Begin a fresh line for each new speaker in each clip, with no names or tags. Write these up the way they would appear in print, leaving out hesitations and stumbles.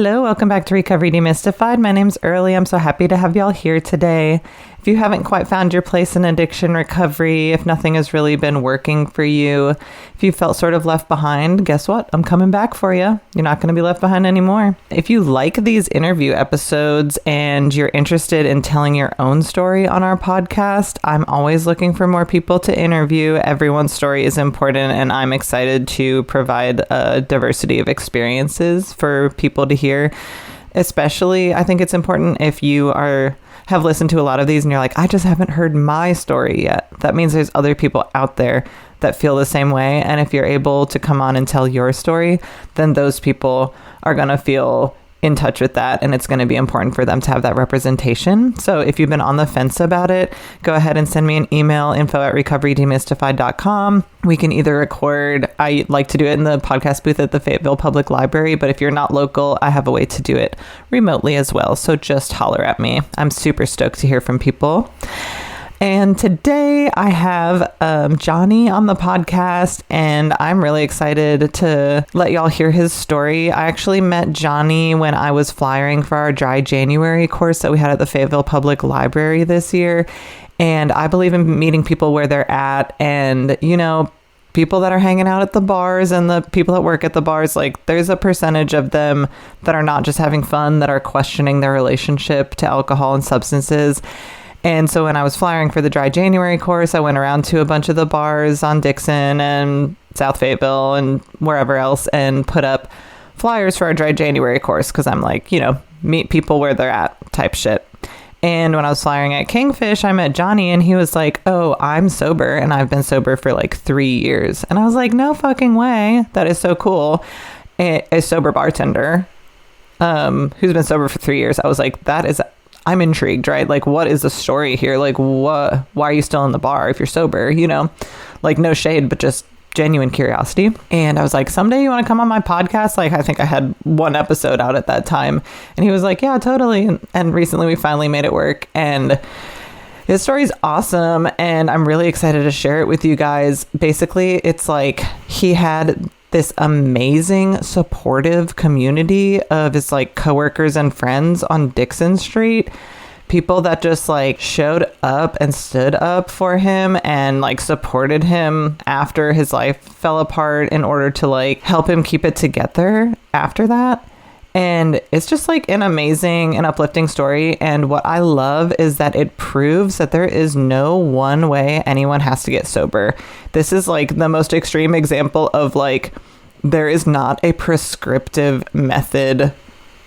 Hello, welcome back to Recovery Demystified. My name's Early. I'm so happy to have y'all here today. If you haven't quite found your place in addiction recovery, if nothing has really been working for you, if you felt sort of left behind, guess what? I'm coming back for you. You're not going to be left behind anymore. If you like these interview episodes and you're interested in telling your own story on our podcast, I'm always looking for more people to interview. Everyone's story is important, and I'm excited to provide a diversity of experiences for people to hear. Especially, I think it's important if you have listened to a lot of these and you're like, I just haven't heard my story yet. That means there's other people out there that feel the same way. And if you're able to come on and tell your story, then those people are going to feel in touch with that, and it's going to be important for them to have that representation. So if you've been on the fence about it, go ahead and send me an email, info@recoverydemystified.com. We can either record, I like to do it in the podcast booth at the Fayetteville Public Library, but if you're not local, I have a way to do it remotely as well. So just holler at me. I'm super stoked to hear from people. And today I have Johnny on the podcast, and I'm really excited to let y'all hear his story. I actually met Johnny when I was flyering for our Dry January course that we had at the Fayetteville Public Library this year. And I believe in meeting people where they're at, and, you know, people that are hanging out at the bars and the people that work at the bars, like, there's a percentage of them that are not just having fun, that are questioning their relationship to alcohol and substances. And so when I was flying for the Dry January course, I went around to a bunch of the bars on Dickson and South Fayetteville and wherever else and put up flyers for our Dry January course because I'm like, you know, meet people where they're at type shit. And when I was flying at Kingfish, I met Johnny, and he was like, oh, I'm sober, and I've been sober for like 3 years. And I was like, no fucking way. That is so cool. A sober bartender who's been sober for 3 years. I was like, I'm intrigued, right? Like, what is the story here? Like, why are you still in the bar if you're sober? You know, like, no shade, but just genuine curiosity. And I was like, someday you want to come on my podcast? Like, I think I had one episode out at that time. And he was like, yeah, totally. And recently we finally made it work. And his story is awesome. And I'm really excited to share it with you guys. Basically, it's like he had this amazing supportive community of his like coworkers and friends on Dickson Street. People that just like showed up and stood up for him and like supported him after his life fell apart in order to like help him keep it together after that. And it's just like an amazing and uplifting story. And what I love is that it proves that there is no one way anyone has to get sober. This is like the most extreme example of like, there is not a prescriptive method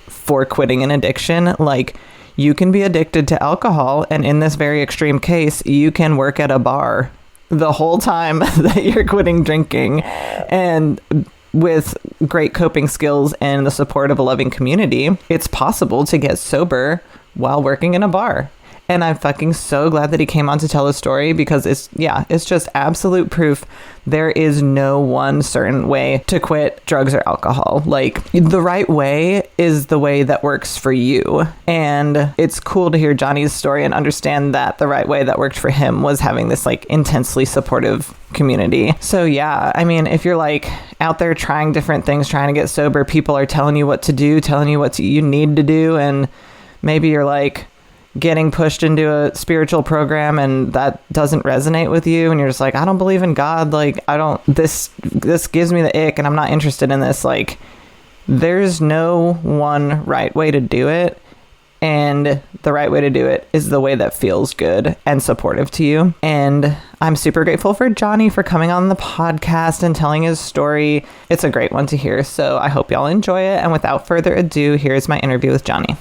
for quitting an addiction. Like, you can be addicted to alcohol, and in this very extreme case, you can work at a bar the whole time that you're quitting drinking. And with great coping skills and the support of a loving community, it's possible to get sober while working in a bar. And I'm fucking so glad that he came on to tell his story, because it's just absolute proof there is no one certain way to quit drugs or alcohol. Like, the right way is the way that works for you. And it's cool to hear Johnny's story and understand that the right way that worked for him was having this like intensely supportive community. So yeah, I mean, if you're like out there trying different things, trying to get sober, people are telling you what to do, telling you what you need to do, and maybe you're like getting pushed into a spiritual program and that doesn't resonate with you, and you're just like, I don't believe in God, like, this gives me the ick and I'm not interested in this. Like, there's no one right way to do it, and the right way to do it is the way that feels good and supportive to you. And I'm super grateful for Johnny for coming on the podcast and telling his story. It's a great one to hear, so I hope y'all enjoy it. And without further ado, here's my interview with Johnny.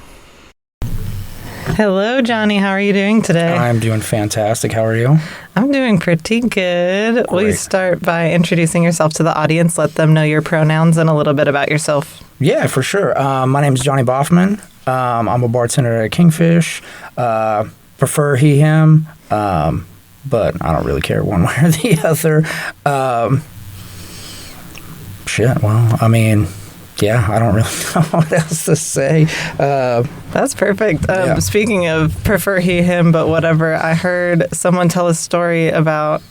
Hello, Johnny. How are you doing today?
I'm doing fantastic. How are you?
I'm doing pretty good. Great. Will you start by introducing yourself to the audience? Let them know your pronouns and a little bit about yourself.
Yeah, for sure. My name is Johnny Boffman. I'm a bartender at Kingfish. Prefer he, him, but I don't really care one way or the other. Well, I mean, yeah, I don't really know what else to say.
That's perfect. Yeah. Speaking of prefer he, him, but whatever, I heard someone tell a story about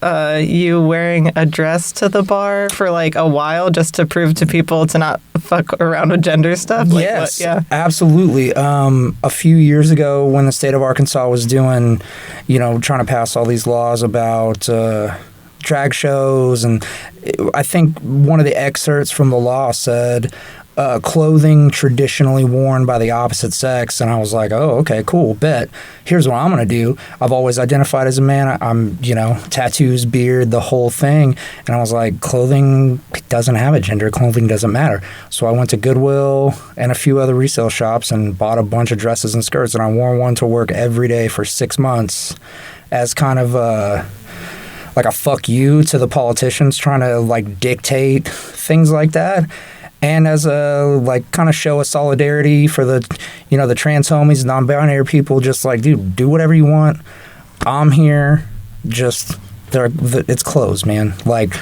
you wearing a dress to the bar for like a while just to prove to people to not fuck around with gender stuff? Like,
yes, absolutely. A few years ago when the state of Arkansas was doing, trying to pass all these laws about drag shows, and I think one of the excerpts from the law said clothing traditionally worn by the opposite sex, and I was like, oh, okay, cool, bet. Here's what I'm gonna do. I've always identified as a man. I'm tattoos, beard, the whole thing, and I was like, clothing doesn't have a gender. Clothing doesn't matter. So I went to Goodwill and a few other resale shops and bought a bunch of dresses and skirts, and I wore one to work every day for 6 months as kind of like a fuck you to the politicians trying to like dictate things like that. And as a kind of show of solidarity for the the trans homies, non-binary people, just like, dude, do whatever you want. I'm here. Just it's closed, man. Like,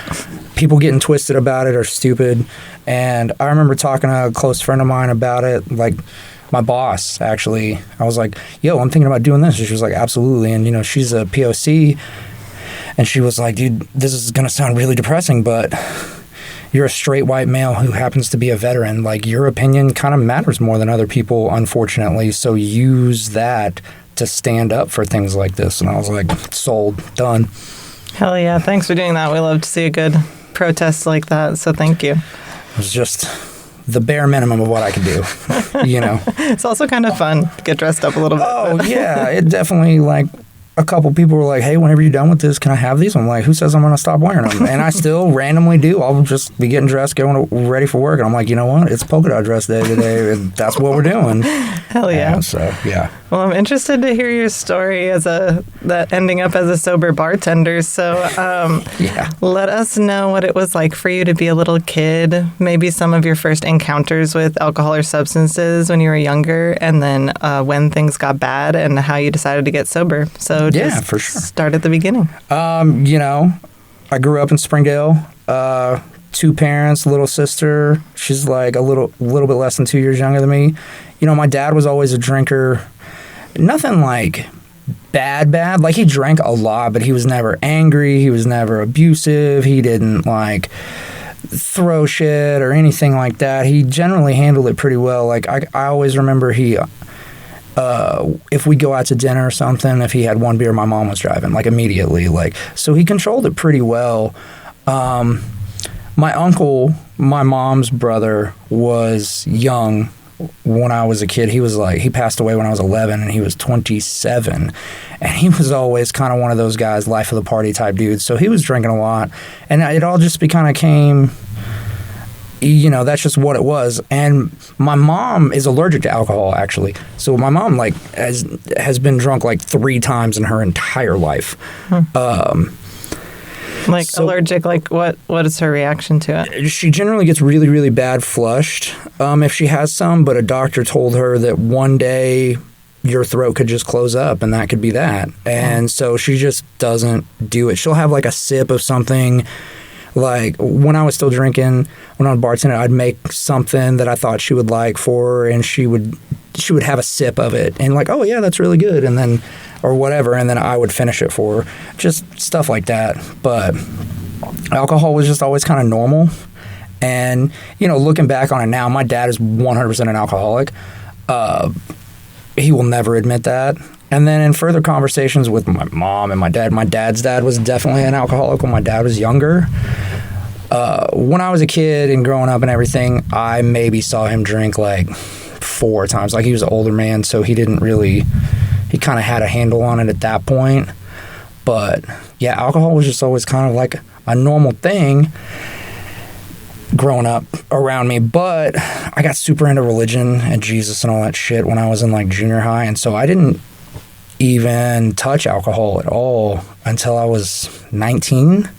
people getting twisted about it are stupid. And I remember talking to a close friend of mine about it, like my boss, actually. I was like, yo, I'm thinking about doing this. And she was like, absolutely. And she's a POC, and she was like, dude, this is gonna sound really depressing, but you're a straight white male who happens to be a veteran. Like, your opinion kind of matters more than other people, unfortunately. So use that to stand up for things like this. And I was like, sold, done.
Hell yeah. Thanks for doing that. We love to see a good protest like that. So thank you.
It was just the bare minimum of what I could do,
It's also kind of fun to get dressed up a little bit.
Oh, yeah. It definitely, a couple people were like, hey, whenever you're done with this, can I have these? I'm like, who says I'm going to stop wearing them? And I still randomly do. I'll just be getting dressed, getting ready for work. And I'm like, you know what? It's polka dot dress day today. And that's what we're doing.
Hell yeah.
So, yeah.
Well, I'm interested to hear your story that ending up as a sober bartender. So let us know what it was like for you to be a little kid, maybe some of your first encounters with alcohol or substances when you were younger, and then when things got bad and how you decided to get sober. So
for sure.
Start at the beginning.
I grew up in Springdale. 2 parents, little sister. She's like a little bit less than 2 years younger than me. My dad was always a drinker. Nothing like bad. Like, he drank a lot, but he was never angry. He was never abusive. He didn't like throw shit or anything like that. He generally handled it pretty well. Like, I always remember if we go out to dinner or something, if he had one beer, my mom was driving, like, immediately. Like, so he controlled it pretty well. My uncle, my mom's brother, was young when I was a kid. He passed away when I was 11, and he was 27. And he was always kind of one of those guys, life of the party type dudes. So he was drinking a lot. And it all just kind of came, that's just what it was. And my mom is allergic to alcohol, actually. So my mom, has been drunk 3 times in her entire life.
Allergic, what is her reaction to it?
She generally gets really, really bad flushed if she has some, but a doctor told her that one day your throat could just close up, and that could be that. And so she just doesn't do it. She'll have a sip of something. Like, when I was still drinking, when I was bartending, I'd make something that I thought she would like for her, and she would have a sip of it and oh yeah, that's really good, and then or whatever, and then I would finish it for her. Just stuff like that. But alcohol was just always kind of normal. And looking back on it now, my dad is 100% an alcoholic. He will never admit that. And then in further conversations with my mom and my dad's dad was definitely an alcoholic when my dad was younger. When I was a kid and growing up and everything, I maybe saw him drink 4 times. He was an older man, so he kind of had a handle on it at that point. But yeah, alcohol was just always kind of a normal thing growing up around me. But I got super into religion and Jesus and all that shit when I was in junior high, and so I didn't even touch alcohol at all until I was 19.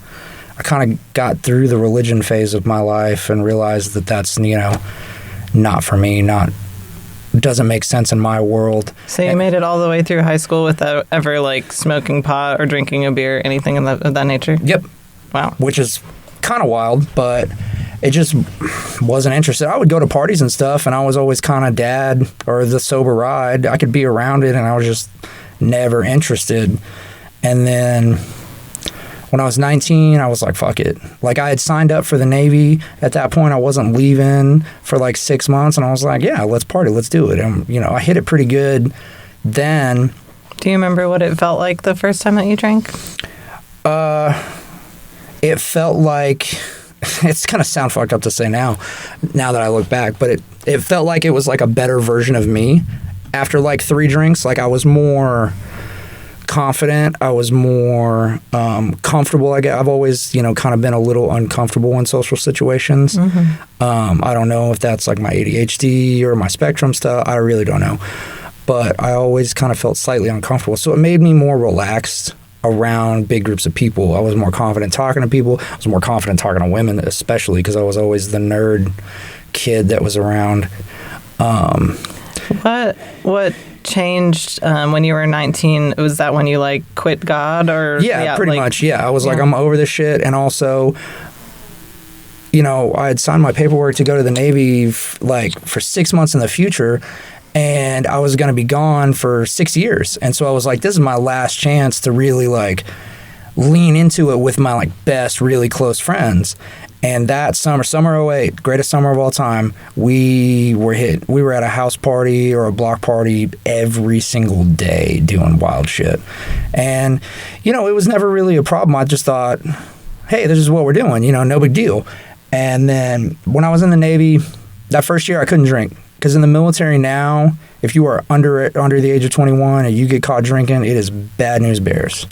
I kind of got through the religion phase of my life and realized that that's not for me, doesn't make sense in my world.
So you made it all the way through high school without ever smoking pot or drinking a beer, anything of that nature?
Yep.
Wow.
Which is kind of wild, but it just wasn't interested. I would go to parties and stuff, and I was always kind of dad or the sober ride. I could be around it, and I was just never interested. And then When I was 19, I was like, fuck it. Like, I had signed up for the Navy. At that point, I wasn't leaving for like 6 months, and I was like, yeah, let's party, let's do it. And, you know, I hit it pretty good then.
Do you remember what it felt like the first time that you drank?
It felt like, it's going to sound fucked up to say now that I look back, but it felt like it was like a better version of me. After like 3 drinks, like I was more confident. I was more comfortable. I've always, you know, kind of been a little uncomfortable in social situations. I don't know if that's like my ADHD or my spectrum stuff. I really don't know. But I always kind of felt slightly uncomfortable. So it made me more relaxed around big groups of people. I was more confident talking to people. I was more confident talking to women, especially because I was always the nerd kid that was around.
What changed when you were 19? Was that when you like quit God or?
Yeah, pretty much. Yeah, I was like, I'm over this shit. And also, you know, I had signed my paperwork to go to the Navy for 6 months in the future. And I was going to be gone for 6 years. And so I was like, this is my last chance to really like lean into it with my like best, really close friends. And that summer 08, greatest summer of all time, we were at a house party or a block party every single day doing wild shit. And, you know, it was never really a problem. I just thought, hey, this is what we're doing, you know, no big deal. And then when I was in the Navy, that first year I couldn't drink. Because in the military now, if you are under the age of 21 and you get caught drinking, it is bad news bears.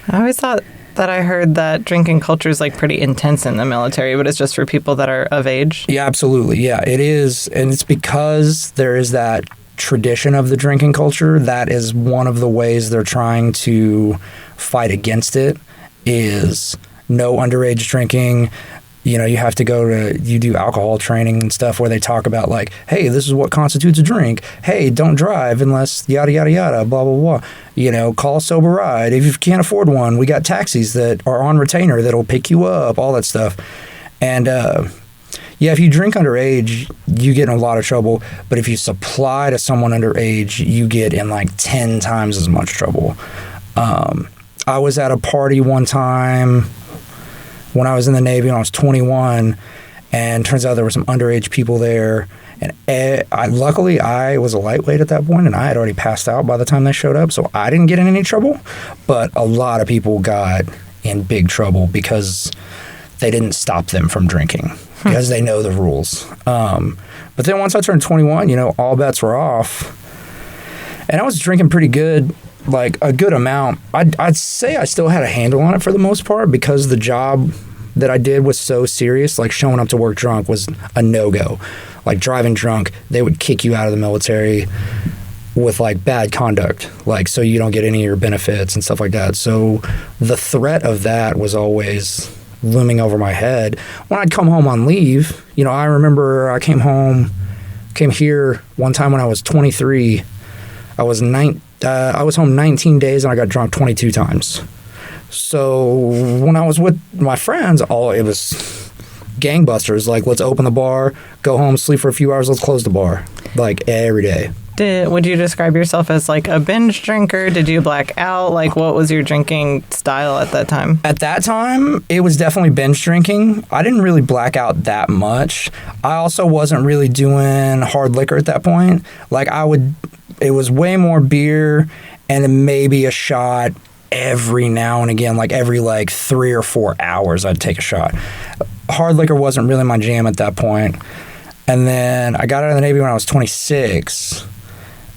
I always thought that I heard that drinking culture is like pretty intense in the military, but it's just for people that are of age.
Yeah, absolutely. Yeah, it is. And it's because there is that tradition of the drinking culture. That is one of the ways they're trying to fight against it, is no underage drinking. You know, you have to you do alcohol training and stuff where they talk about like, hey, this is what constitutes a drink. Hey, don't drive unless yada, yada, yada, blah, blah, blah. You know, call a sober ride. If you can't afford one, we got taxis that are on retainer that'll pick you up, all that stuff. And, yeah, if you drink underage, you get in a lot of trouble. But if you supply to someone underage, you get in like 10 times as much trouble. I was at a party one time when I was in the Navy when I was 21, and turns out there were some underage people there. And luckily, I was a lightweight at that point, and I had already passed out by the time they showed up, so I didn't get in any trouble. But a lot of people got in big trouble because they didn't stop them from drinking, because they know the rules. But then once I turned 21, you know, all bets were off. And I was drinking pretty good, like a good amount. I'd say I still had a handle on it for the most part, because the job that I did was so serious. Like showing up to work drunk was a no-go. Like driving drunk, they would kick you out of the military with like bad conduct, like so you don't get any of your benefits and stuff like that. So the threat of that was always looming over my head. When I'd come home on leave, you know, I remember I came here one time when I was 23. I was home 19 days and I got drunk 22 times. So when I was with my friends, it was gangbusters. Like, let's open the bar, go home, sleep for a few hours, let's close the bar. Like, every day.
Would you describe yourself as like a binge drinker? Did you black out? Like, what was your drinking style at that time? At that time,
it was definitely binge drinking. I didn't really black out that much. I also wasn't really doing hard liquor at that point. Like, it was way more beer and then maybe a shot every now and again, like every 3 or 4 hours I'd take a shot. Hard liquor wasn't really my jam at that point. And then I got out of the Navy when I was 26.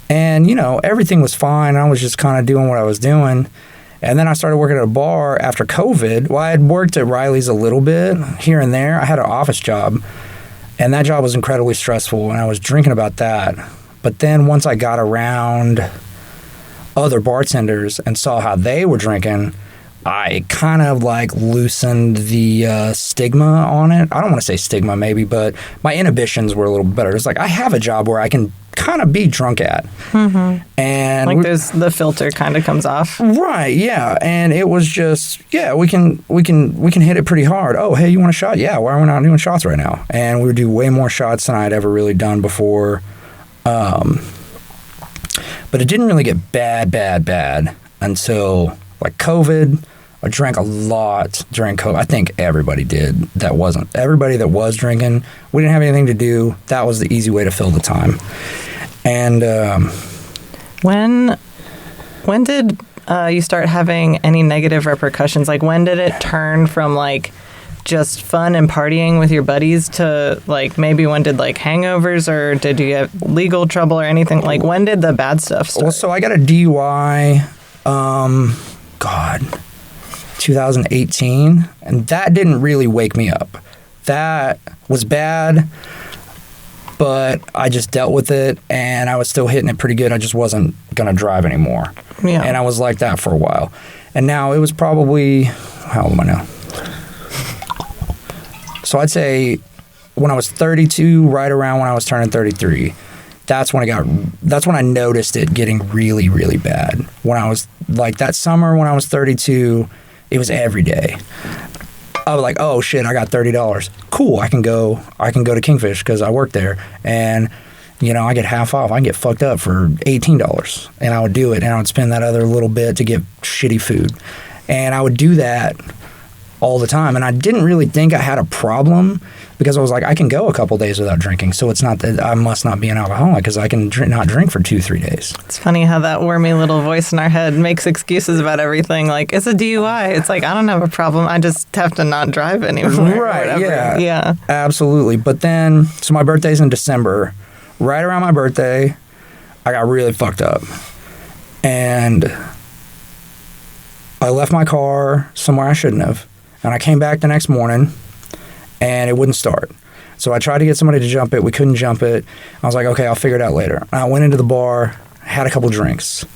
And, you know, everything was fine. I was just kind of doing what I was doing. And then I started working at a bar after COVID. Well, I had worked at Riley's a little bit here and there. I had an office job. And that job was incredibly stressful. And I was drinking about that. But then once I got around other bartenders and saw how they were drinking, I kind of loosened the stigma on it. I don't want to say stigma maybe, but my inhibitions were a little better. It's like I have a job where I can kind of be drunk at. Mm-hmm. And
there's the filter kind of comes off.
Right, yeah. And it was just, yeah, we can hit it pretty hard. Oh, hey, you want a shot? Yeah, why are we not doing shots right now? And we would do way more shots than I'd ever really done before. But it didn't really get bad until COVID. I drank a lot during COVID. I think everybody did. Everybody that was drinking, we didn't have anything to do. That was the easy way to fill the time. And
when did you start having any negative repercussions? Like, when did it turn from like just fun and partying with your buddies to like, maybe when did like hangovers, or did you have legal trouble or anything? Like, when did the bad stuff start?
Well, so I got a DUI, 2018, and that didn't really wake me up. That was bad, but I just dealt with it, and I was still hitting it pretty good. I just wasn't going to drive anymore.
Yeah.
And I was like that for a while. And now it was probably, how old am I now? So I'd say when I was 32, right around when I was turning 33, that's when I noticed it getting really, really bad. When I was like that summer when I was 32, it was every day. I was like, oh shit, I got $30. Cool, I can go to Kingfish because I work there, and you know, I get half off. I can get fucked up for $18, and I would do it, and I would spend that other little bit to get shitty food, and I would do that all the time. And I didn't really think I had a problem because I was like, I can go a couple days without drinking, so it's not that I must not be an alcoholic because I can not drink for 2-3 days.
It's funny how that wormy little voice in our head makes excuses about everything. Like, it's a DUI. It's like, I don't have a problem. I just have to not drive anymore.
Right,
yeah.
Absolutely. But then, so my birthday's in December. Right around my birthday, I got really fucked up. And I left my car somewhere I shouldn't have. And I came back the next morning, and it wouldn't start. So I tried to get somebody to jump it. We couldn't jump it. I was like, okay, I'll figure it out later. And I went into the bar, had a couple drinks.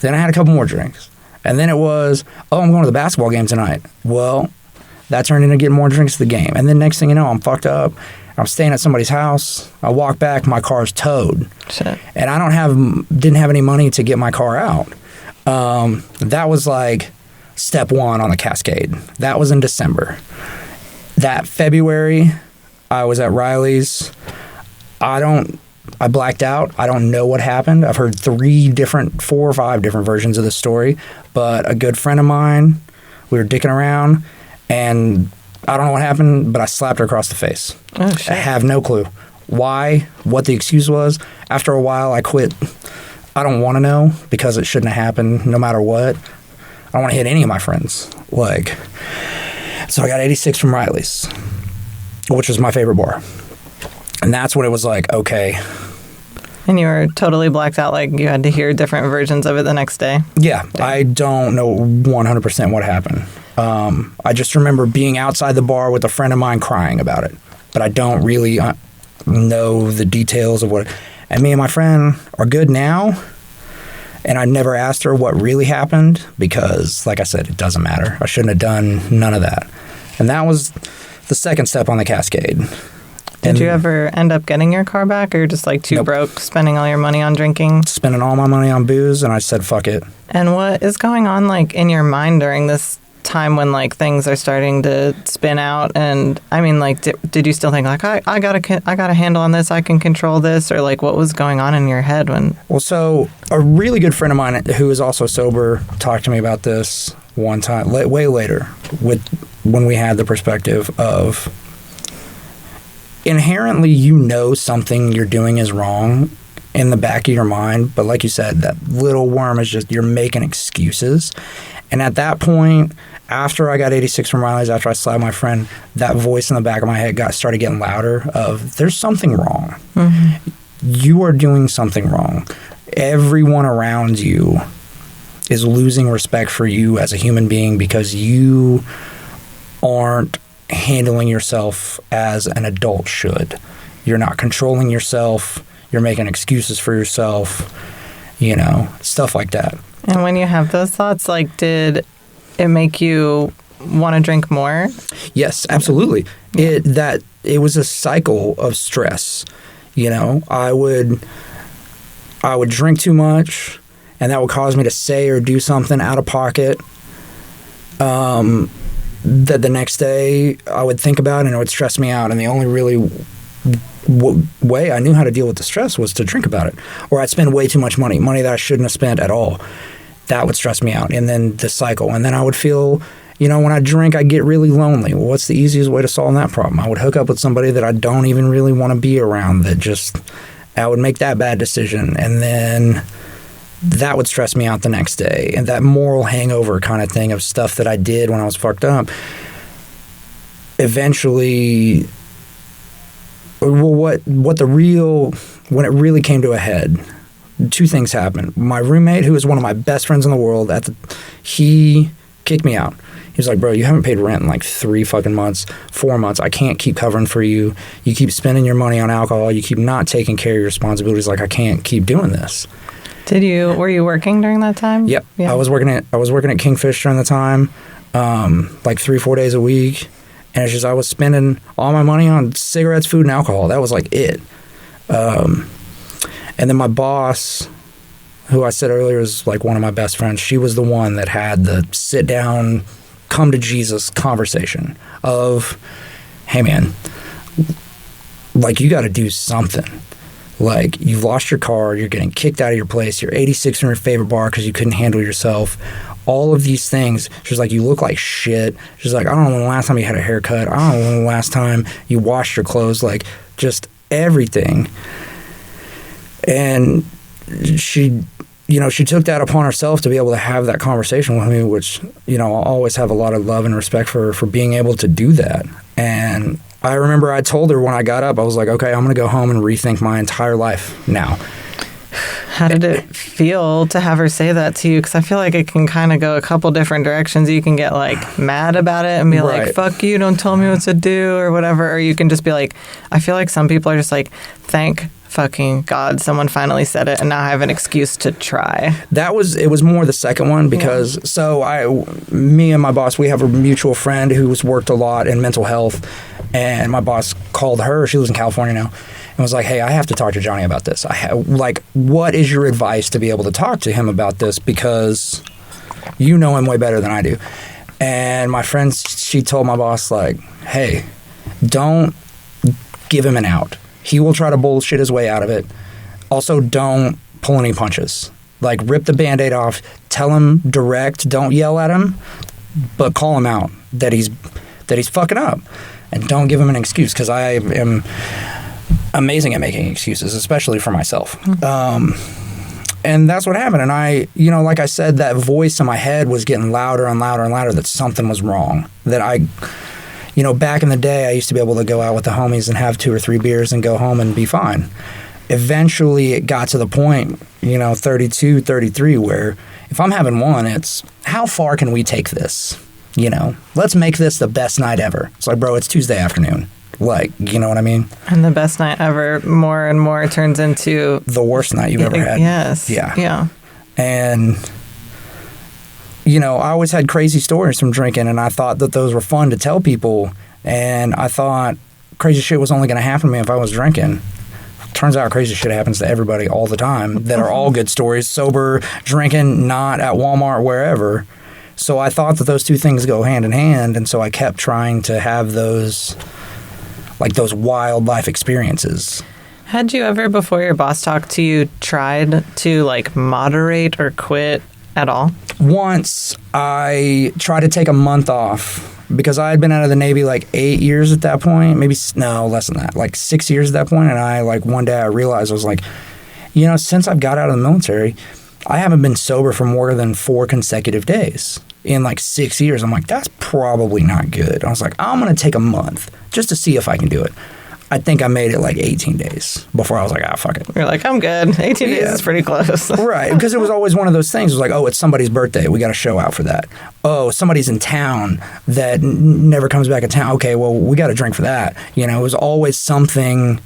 Then I had a couple more drinks. And then it was, oh, I'm going to the basketball game tonight. Well, that turned into getting more drinks to the game. And then next thing you know, I'm fucked up. I'm staying at somebody's house. I walk back, my car's towed.
Shit.
And didn't have any money to get my car out. That was like step one on the cascade. That was in December. That February, I was at Riley's. I blacked out. I don't know what happened. I've heard 4 or 5 different versions of the story. But a good friend of mine, we were dicking around, and I don't know what happened, but I slapped her across the face.
Oh, shit.
I have no clue why, what the excuse was. After a while, I quit. I don't want to know because it shouldn't have happened no matter what. I don't want to hit any of my friends. So I got 86 from Riley's, which was my favorite bar. And that's when it was like, okay.
And you were totally blacked out, like you had to hear different versions of it the next day?
Yeah, I don't know 100% what happened. I just remember being outside the bar with a friend of mine crying about it. But I don't really know the details of what... And me and my friend are good now. And I never asked her what really happened because, like I said, it doesn't matter. I shouldn't have done none of that. And that was the second step on the cascade.
Did you ever end up getting your car back, or you're just like too
Nope.
broke, spending all your money on drinking?
Spending all my money on booze, and I said, fuck it.
And what is going on like in your mind during this time when like things are starting to spin out? And I mean, like, did you still think like, I got a handle on this, I can control this, or like what was going on in your head when?
Well, so a really good friend of mine who is also sober talked to me about this one time, way later, when we had the perspective of inherently you know something you're doing is wrong in the back of your mind, but like you said, that little worm is just, you're making excuses. And at that point, after I got 86 from Riley's, after I slapped my friend, that voice in the back of my head started getting louder of, there's something wrong. Mm-hmm. You are doing something wrong. Everyone around you is losing respect for you as a human being because you aren't handling yourself as an adult should. You're not controlling yourself. You're making excuses for yourself, stuff like that.
And when you have those thoughts, like, did it make you want to drink more?
Yes, absolutely. It was a cycle of stress. I would drink too much, and that would cause me to say or do something out of pocket that the next day I would think about, and it would stress me out. And the only really way I knew how to deal with the stress was to drink about it, or I'd spend way too much money that I shouldn't have spent at all. That would stress me out. And then the cycle. And then I would feel, when I drink, I get really lonely. Well, what's the easiest way to solve that problem? I would hook up with somebody that I don't even really want to be around, I would make that bad decision. And then that would stress me out the next day. And that moral hangover kind of thing of stuff that I did when I was fucked up. Eventually, when it really came to a head, two things happened. My roommate, who was one of my best friends in the world, he kicked me out. He was like, bro, you haven't paid rent in like 3 fucking months, 4 months. I can't keep covering for you. You keep spending your money on alcohol. You keep not taking care of your responsibilities. Like, I can't keep doing this.
Were you working during that time?
Yep.
Yeah.
I was working at Kingfish during the time, like 3-4 days a week. And it's just, I was spending all my money on cigarettes, food, and alcohol. That was like it. And then my boss, who I said earlier is like one of my best friends, she was the one that had the sit down, come to Jesus conversation of, hey man, like, you got to do something. Like, you've lost your car, you're getting kicked out of your place, you're 86 from your favorite bar because you couldn't handle yourself. All of these things. She's like, you look like shit. She's like, I don't know when the last time you had a haircut. I don't know when the last time you washed your clothes. Like, just everything. And she took that upon herself to be able to have that conversation with me, which, I'll always have a lot of love and respect for being able to do that. And I remember I told her when I got up, I was like, okay, I'm going to go home and rethink my entire life now.
How did it feel to have her say that to you? Because I feel like it can kind of go a couple different directions. You can get like mad about it and be like, fuck you, don't tell me what to do or whatever. Or you can just be like, I feel like some people are just like, thank fucking God someone finally said it and now I have an excuse to try. It was more the second one because me and my boss, we have a mutual friend who's worked a lot in mental health, and my boss called her, she lives in California now, and was like, hey, I have to talk to Johnny about this. What is your advice to be able to talk to him about this, because you know him way better than I do. And my friend, she told my boss, like, hey, don't give him an out. He will try to bullshit his way out of it. Also, don't pull any punches. Like, rip the Band-Aid off. Tell him direct. Don't yell at him, but call him out that he's fucking up. And don't give him an excuse, because I am amazing at making excuses, especially for myself. And that's what happened. And I, like I said, that voice in my head was getting louder and louder and louder that something was wrong. That back in the day, I used to be able to go out with the homies and have 2 or 3 beers and go home and be fine. Eventually, it got to the point, 32, 33, where if I'm having one, it's how far can we take this? Let's make this the best night ever. It's like, bro, it's Tuesday afternoon. Like, you know what I mean? And the best night ever more and more turns into
the worst night you've ever had.
Yes.
Yeah.
Yeah.
And I always had crazy stories from drinking, and I thought that those were fun to tell people. And I thought crazy shit was only going to happen to me if I was drinking. Turns out crazy shit happens to everybody all the time that are all good stories. Sober, drinking, not at Walmart, wherever. So I thought that those two things go hand in hand, and so I kept trying to have those wild life experiences.
Had you ever, before your boss talked to you, tried to moderate or quit at all?
Once I tried to take a month off because I had been out of the Navy 8 years at that point, less than that, 6 years at that point. And I one day I realized, I was like, since I've got out of the military, I haven't been sober for more than 4 consecutive days in 6 years. I'm like, that's probably not good. I was like, I'm going to take a month just to see if I can do it. I think I made it 18 days before I was like, fuck it.
You're like, I'm good. 18 days is pretty close.
Right, because it was always one of those things. It was like, oh, it's somebody's birthday. We got to show out for that. Oh, somebody's in town that never comes back in town. Okay, well, we got to drink for that. It was always something.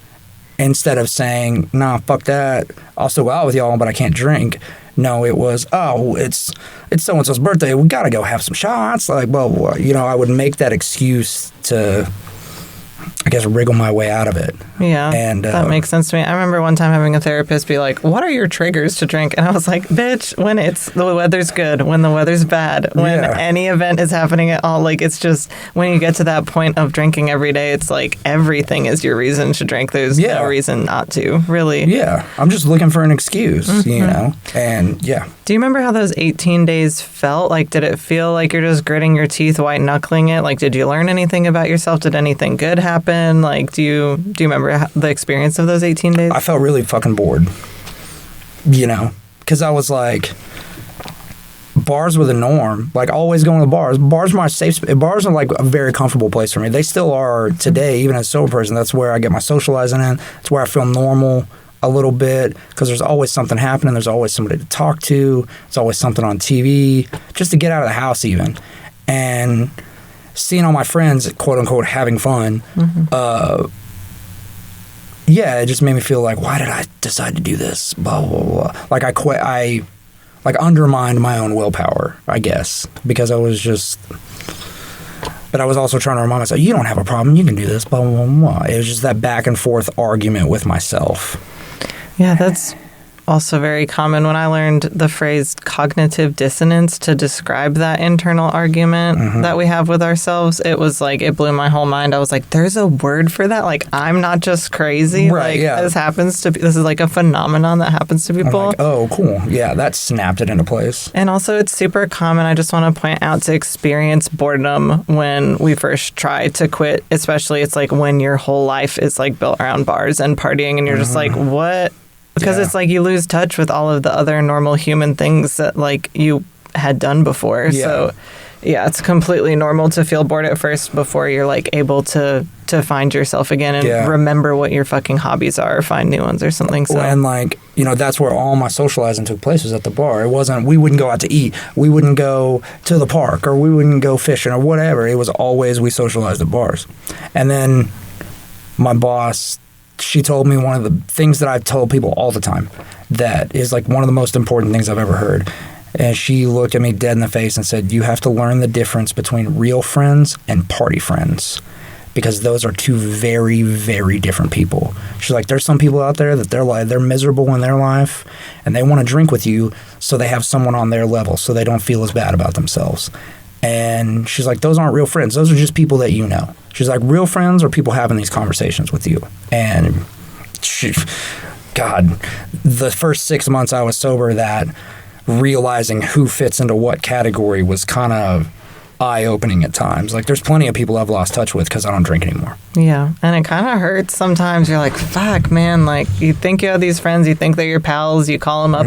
Instead of saying, nah, fuck that, I'll still go out with y'all, but I can't drink. No, it was, oh, it's so-and-so's birthday. We got to go have some shots. I would make that excuse to I guess, wriggle my way out of it.
Yeah,
and
that makes sense to me. I remember one time having a therapist be like, what are your triggers to drink? And I was like, bitch, when the weather's good, when the weather's bad, when any event is happening at all, like, it's just, when you get to that point of drinking every day, it's like everything is your reason to drink. There's no reason not to, really.
Yeah, I'm just looking for an excuse, you know, and Do
you remember how those 18 days felt? Like, did it feel like you're just gritting your teeth, white knuckling it? Like, did you learn anything about yourself? Did anything good happen? Like, do you remember the experience of those 18 days?
I felt really fucking bored, you know, because I was like, bars were the norm. Like, always going to bars. Bars are my safe space. Bars are like a very comfortable place for me. They still are today, even as a sober person. That's where I get my socializing in. It's where I feel normal a little bit, because there's always something happening. There's always somebody to talk to. There's always something on TV, just to get out of the house even. And seeing all my friends, quote unquote, having fun, it just made me feel like, why did I decide to do this? Blah, blah, blah. Like, I undermined my own willpower, I guess, because I was just... But I was also trying to remind myself, you don't have a problem, you can do this, blah, blah, blah. It was just that back and forth argument with myself.
Yeah, that's also very common. When I learned the phrase cognitive dissonance to describe that internal argument that we have with ourselves, it was like, it blew my whole mind. I was like, there's a word for that? Like, I'm not just crazy.
Right,
like, this is like a phenomenon that happens to people.
I'm like, oh, cool. Yeah, that snapped it into place.
And also, it's super common. I just want to point out, to experience boredom when we first try to quit, especially it's like when your whole life is like built around bars and partying, and you're just like, what? Because it's like you lose touch with all of the other normal human things that like you had done before. Yeah. So yeah, it's completely normal to feel bored at first before you're like able to find yourself again and remember what your fucking hobbies are, or find new ones or something. So.
And like, you know, that's where all my socializing took place, was at the bar. It wasn't, we wouldn't go out to eat. We wouldn't go to the park, or we wouldn't go fishing or whatever. It was always, we socialized at bars. And then my boss, she told me one of the things that I've told people all the time that is like one of the most important things I've ever heard. And she looked at me dead in the face and said, you have to learn the difference between real friends and party friends, because those are two very, very different people. She's like, there's some people out there that they're miserable in their life and they want to drink with you so they have someone on their level so they don't feel as bad about themselves. And she's like, those aren't real friends. Those are just people that you know. She's like, real friends are people having these conversations with you. And God, the first 6 months I was sober, that realizing who fits into what category was kind of eye-opening at times. Like, there's plenty of people I've lost touch with because I don't drink anymore.
Yeah, and it kind of hurts sometimes. You're like, fuck, man. Like, you think you have these friends, you think they're your pals, you call them up,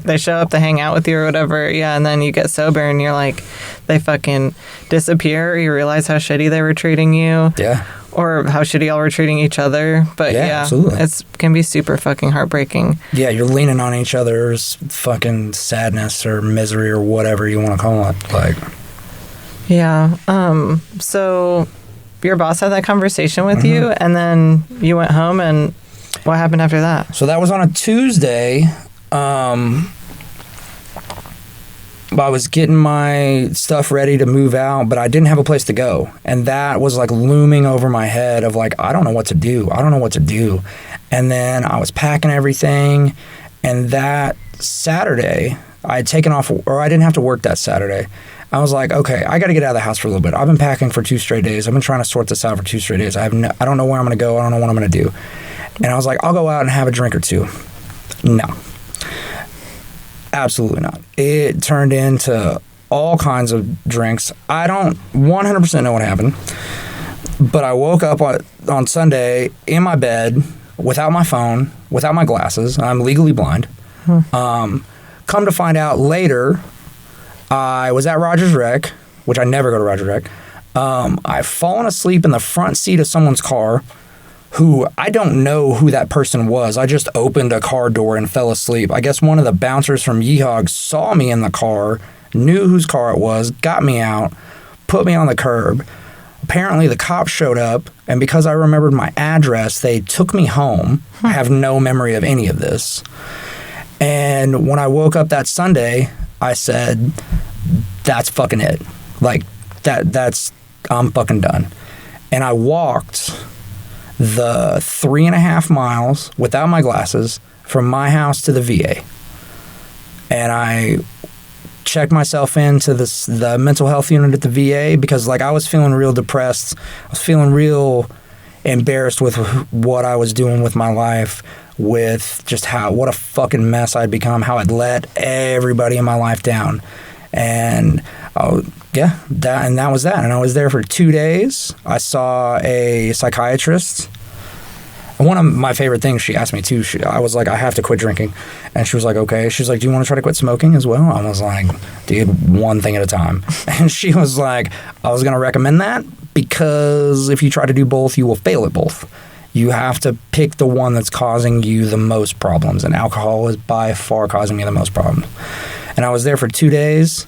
they show up to hang out with you or whatever. Yeah, and then you get sober and you're like, they fucking disappear. You realize how shitty they were treating you.
Yeah.
Or how shitty y'all were treating each other. But yeah,
absolutely.
It can be super fucking heartbreaking.
Yeah, you're leaning on each other's fucking sadness or misery or whatever you want to call it. Like...
Yeah. So your boss had that conversation with you, and then you went home, and what happened after that?
So that was on a Tuesday. I was getting my stuff ready to move out, but I didn't have a place to go. And that was like looming over my head of like, I don't know what to do. And then I was packing everything. And that Saturday, I had taken off, or I didn't have to work that Saturday. I was like, okay, I got to get out of the house for a little bit. I've been packing for 2 straight days. I've been trying to sort this out for 2 straight days. I don't know where I'm going to go. I don't know what I'm going to do. And I was like, I'll go out and have a drink or two. No. Absolutely not. It turned into all kinds of drinks. I don't 100% know what happened, but I woke up on Sunday in my bed without my phone, without my glasses. I'm legally blind. Come to find out later, I was at Rogers Rec, which I never go to Rogers Rec. I've fallen asleep in the front seat of someone's car, who I don't know who that person was. I just opened a car door and fell asleep. I guess one of the bouncers from Yeehog saw me in the car, knew whose car it was, got me out, put me on the curb. Apparently the cops showed up, and because I remembered my address, they took me home. I have no memory of any of this. And when I woke up that Sunday, I said, that's fucking it. Like, I'm fucking done. And I walked the 3.5 miles without my glasses from my house to the VA. And I checked myself into the mental health unit at the VA because, like, I was feeling real depressed. I was feeling real embarrassed with what I was doing with my life, with just what a fucking mess I'd become, how I'd let everybody in my life down. And that was that. And I was there for 2 days. I saw a psychiatrist. One of my favorite things she asked me too, I was like, I have to quit drinking. And she was like, okay. She's like, do you want to try to quit smoking as well? I was like, dude, one thing at a time. And she was like, I was going to recommend that because if you try to do both, you will fail at both. You have to pick the one that's causing you the most problems. And alcohol is by far causing me the most problems. And I was there for 2 days.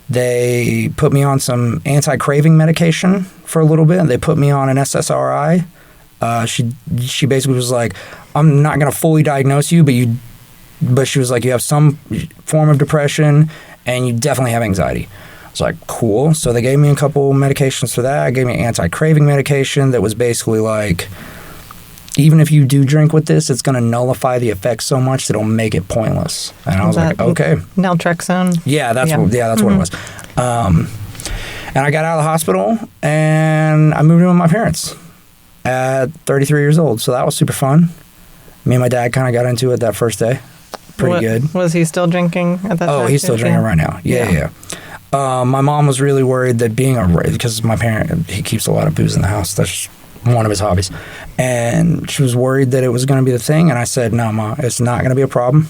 They put me on some anti-craving medication for a little bit. They put me on an SSRI. She basically was like, I'm not going to fully diagnose you, but she was like, you have some form of depression and you definitely have anxiety. I was like, cool. So they gave me a couple medications for that. They gave me an anti-craving medication that was basically like, even if you do drink with this, it's going to nullify the effects so much that it'll make it pointless. And I was like, okay.
Naltrexone?
Yeah, that's what it was. And I got out of the hospital and I moved in with my parents at 33 years old. So that was super fun. Me and my dad kind of got into it that first day. Pretty good.
Was he still drinking at that time?
Oh, he's still drinking right now. Yeah. My mom was really worried that because my parent, he keeps a lot of booze in the house. That's one of his hobbies. And she was worried that it was going to be the thing. And I said, no, Ma, it's not going to be a problem.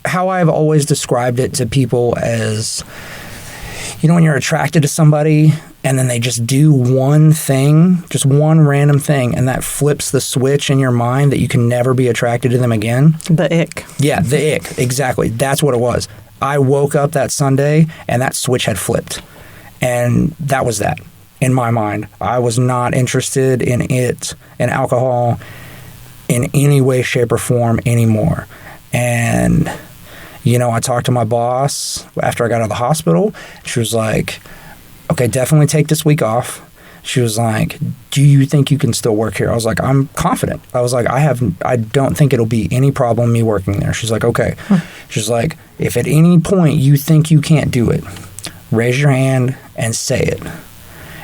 How I've always described it to people as, when you're attracted to somebody and then they just do one thing, just one random thing, and that flips the switch in your mind that you can never be attracted to them again.
The ick.
Yeah, the ick. Exactly. That's what it was. I woke up that Sunday and that switch had flipped. And that was that. In my mind, I was not interested in alcohol in any way, shape, or form anymore. And, I talked to my boss after I got out of the hospital. She was like, okay, definitely take this week off. She was like, do you think you can still work here? I was like, I'm confident. I was like, I don't think it'll be any problem me working there. She's like, okay. She's like, if at any point you think you can't do it, raise your hand and say it.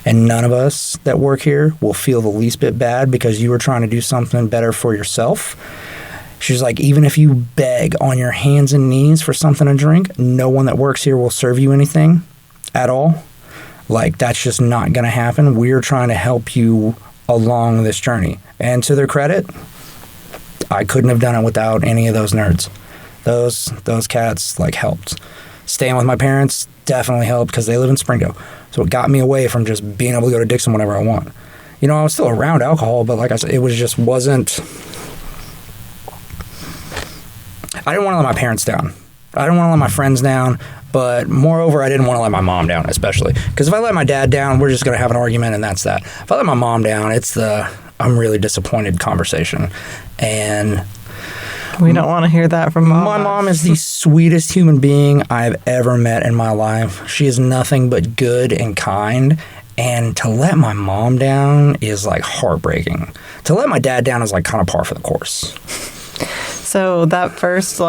And none of us that work here will feel the least bit bad because you were trying to do something better for yourself. She's like, even if you beg on your hands and knees for something to drink, no one that works here will serve you anything at all. Like, that's just not going to happen. We're trying to help you along this journey. And to their credit, I couldn't have done it without any of those nerds. Those cats, helped. Staying with my parents definitely helped because they live in Springdale. So it got me away from just being able to go to Dickson whenever I want. I was still around alcohol, but like I said, it wasn't... I didn't want to let my parents down. I didn't want to let my friends down, but moreover, I didn't want to let my mom down, especially. Because if I let my dad down, we're just going to have an argument, and that's that. If I let my mom down, it's the I'm really disappointed conversation. And...
we don't want to hear that from Mom.
My mom is the sweetest human being I've ever met in my life. She is nothing but good and kind. And to let my mom down is heartbreaking. To let my dad down is kind of par for the course.
So that first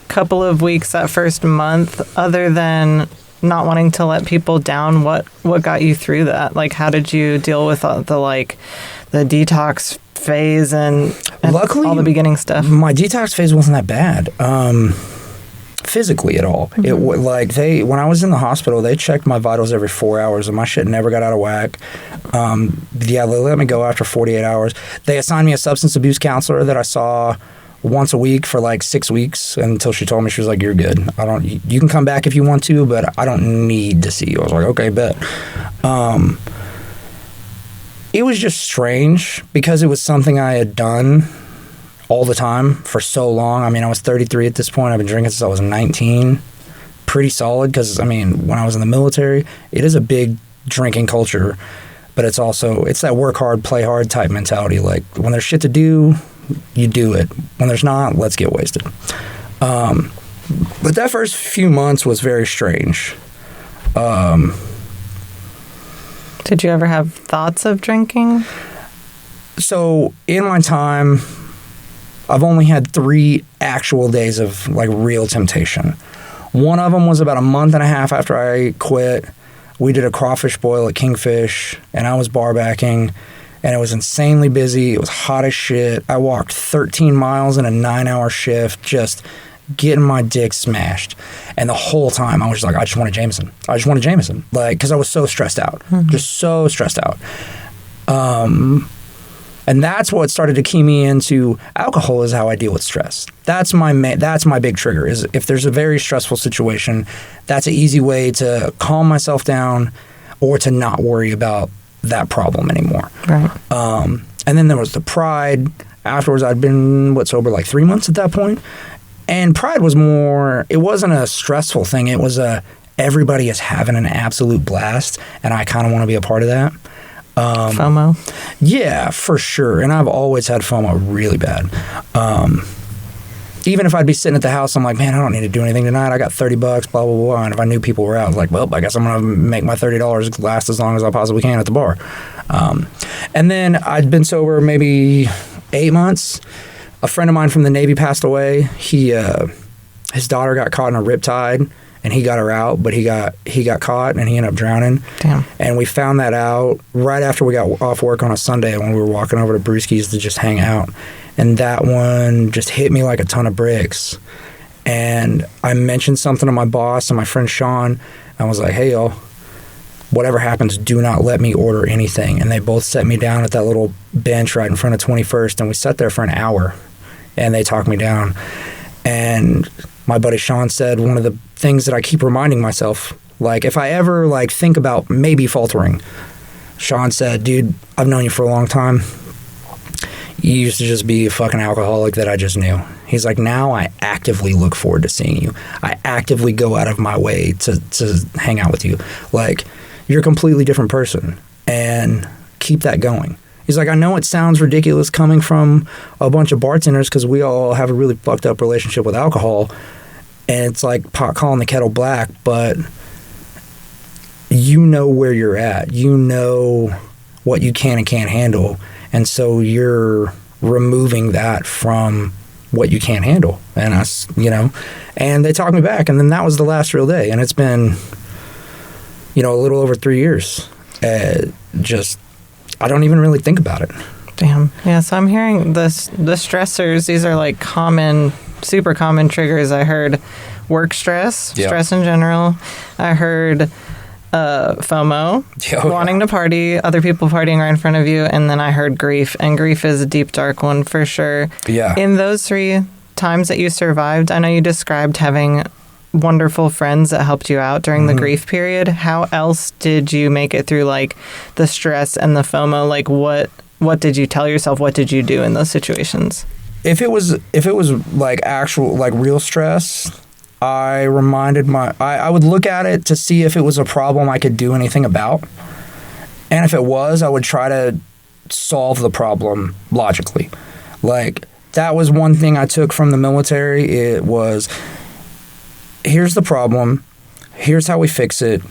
couple of weeks, that first month, other than not wanting to let people down, what got you through that? How did you deal with the detox phase and luckily all the beginning stuff?
My detox phase wasn't that bad physically at all. Mm-hmm. When I was in the hospital, they checked my vitals every 4 hours and my shit never got out of whack. They let me go after 48 hours. They assigned me a substance abuse counselor that I saw once a week for 6 weeks until she told me, she was like, you're good. You can come back if you want to, but I don't need to see you. I was like, okay, bet. It was just strange because it was something I had done all the time for so long. I was 33 at this point. I've been drinking since I was 19. Pretty solid because, when I was in the military, it is a big drinking culture, but it's that work hard, play hard type mentality. When there's shit to do, you do it. When there's not, let's get wasted. But that first few months was very strange.
Did Did you ever have thoughts of drinking?
So in my time, I've only had 3 actual days of like real temptation. One of them was about a month and a half after I quit. We did a crawfish boil at Kingfish, and I was bar backing, and it was insanely busy. It was hot as shit. I walked 13 miles in a 9-hour shift, just getting my dick smashed. And the whole time I was just like, I just want a Jameson. I just want a Jameson. Like, because I was so stressed out. Just so stressed out. And that's what started to key me into alcohol, is how I deal with stress. That's my big trigger, is if there's a very stressful situation, that's an easy way to calm myself down or to not worry about that problem anymore.
Right.
And then there was the Pride. Afterwards, I'd been, sober like 3 months at that point. And Pride was more, it wasn't a stressful thing. It was everybody is having an absolute blast, and I kind of want to be a part of that.
FOMO?
Yeah, for sure. And I've always had FOMO really bad. Even if I'd be sitting at the house, I'm like, man, I don't need to do anything tonight. I got $30, blah, blah, blah. And if I knew people were out, I was like, well, I guess I'm going to make my $30 last as long as I possibly can at the bar. And then I'd been sober maybe 8 months. A friend of mine from the Navy passed away. His daughter got caught in a riptide, and he got her out, but he got caught, and he ended up drowning.
Damn.
And we found that out right after we got off work on a Sunday when we were walking over to Brewski's to just hang out. And that one just hit me like a ton of bricks. And I mentioned something to my boss and my friend Sean. I was like, hey, y'all, whatever happens, do not let me order anything. And they both set me down at that little bench right in front of 21st, and we sat there for an hour, and they talked me down. And my buddy Sean said one of the things that I keep reminding myself, like if I ever like think about maybe faltering, Sean said, dude, I've known you for a long time. You used to just be a fucking alcoholic that I just knew. He's like, now I actively look forward to seeing you. I actively go out of my way to hang out with you. Like, you're a completely different person, and keep that going. He's like, I know it sounds ridiculous coming from a bunch of bartenders because we all have a really fucked up relationship with alcohol, and it's like pot calling the kettle black, but you know where you're at. You know what you can and can't handle, and so you're removing that from what you can't handle. And us, and they talked me back, and then that was the last real day, and it's been, a little over 3 years. I don't even really think about it.
Damn. Yeah, so I'm hearing the stressors. These are like super common triggers. I heard work stress, stress in general. I heard FOMO, wanting to party, other people partying right in front of you. And then I heard grief. And grief is a deep, dark one for sure. Yeah. In those 3 times that you survived, I know you described having wonderful friends that helped you out during the grief period. How else did you make it through like the stress and the FOMO? Like what did you tell yourself? What did you do in those situations? If it was like actual, like real stress, I would look at it to see if it was a problem I could do anything about. And if it was, I would try to solve the problem logically. Like, that was one thing I took from the military. It was, here's the problem, here's how we fix it,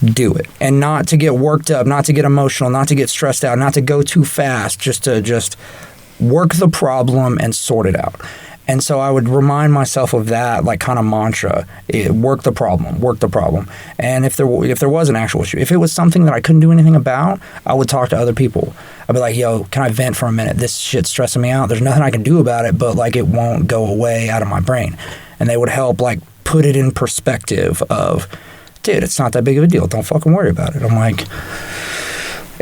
do it. And not to get worked up, not to get emotional, not to get stressed out, not to go too fast, just to work the problem and sort it out. And so I would remind myself of that, like, kind of mantra, work the problem. And if there was an actual issue, if it was something that I couldn't do anything about, I would talk to other people. I'd be like, yo, can I vent for a minute? This shit's stressing me out. There's nothing I can do about it, but like, it won't go away out of my brain. And they would help, like, put it in perspective of, dude, it's not that big of a deal. Don't fucking worry about it. I'm like,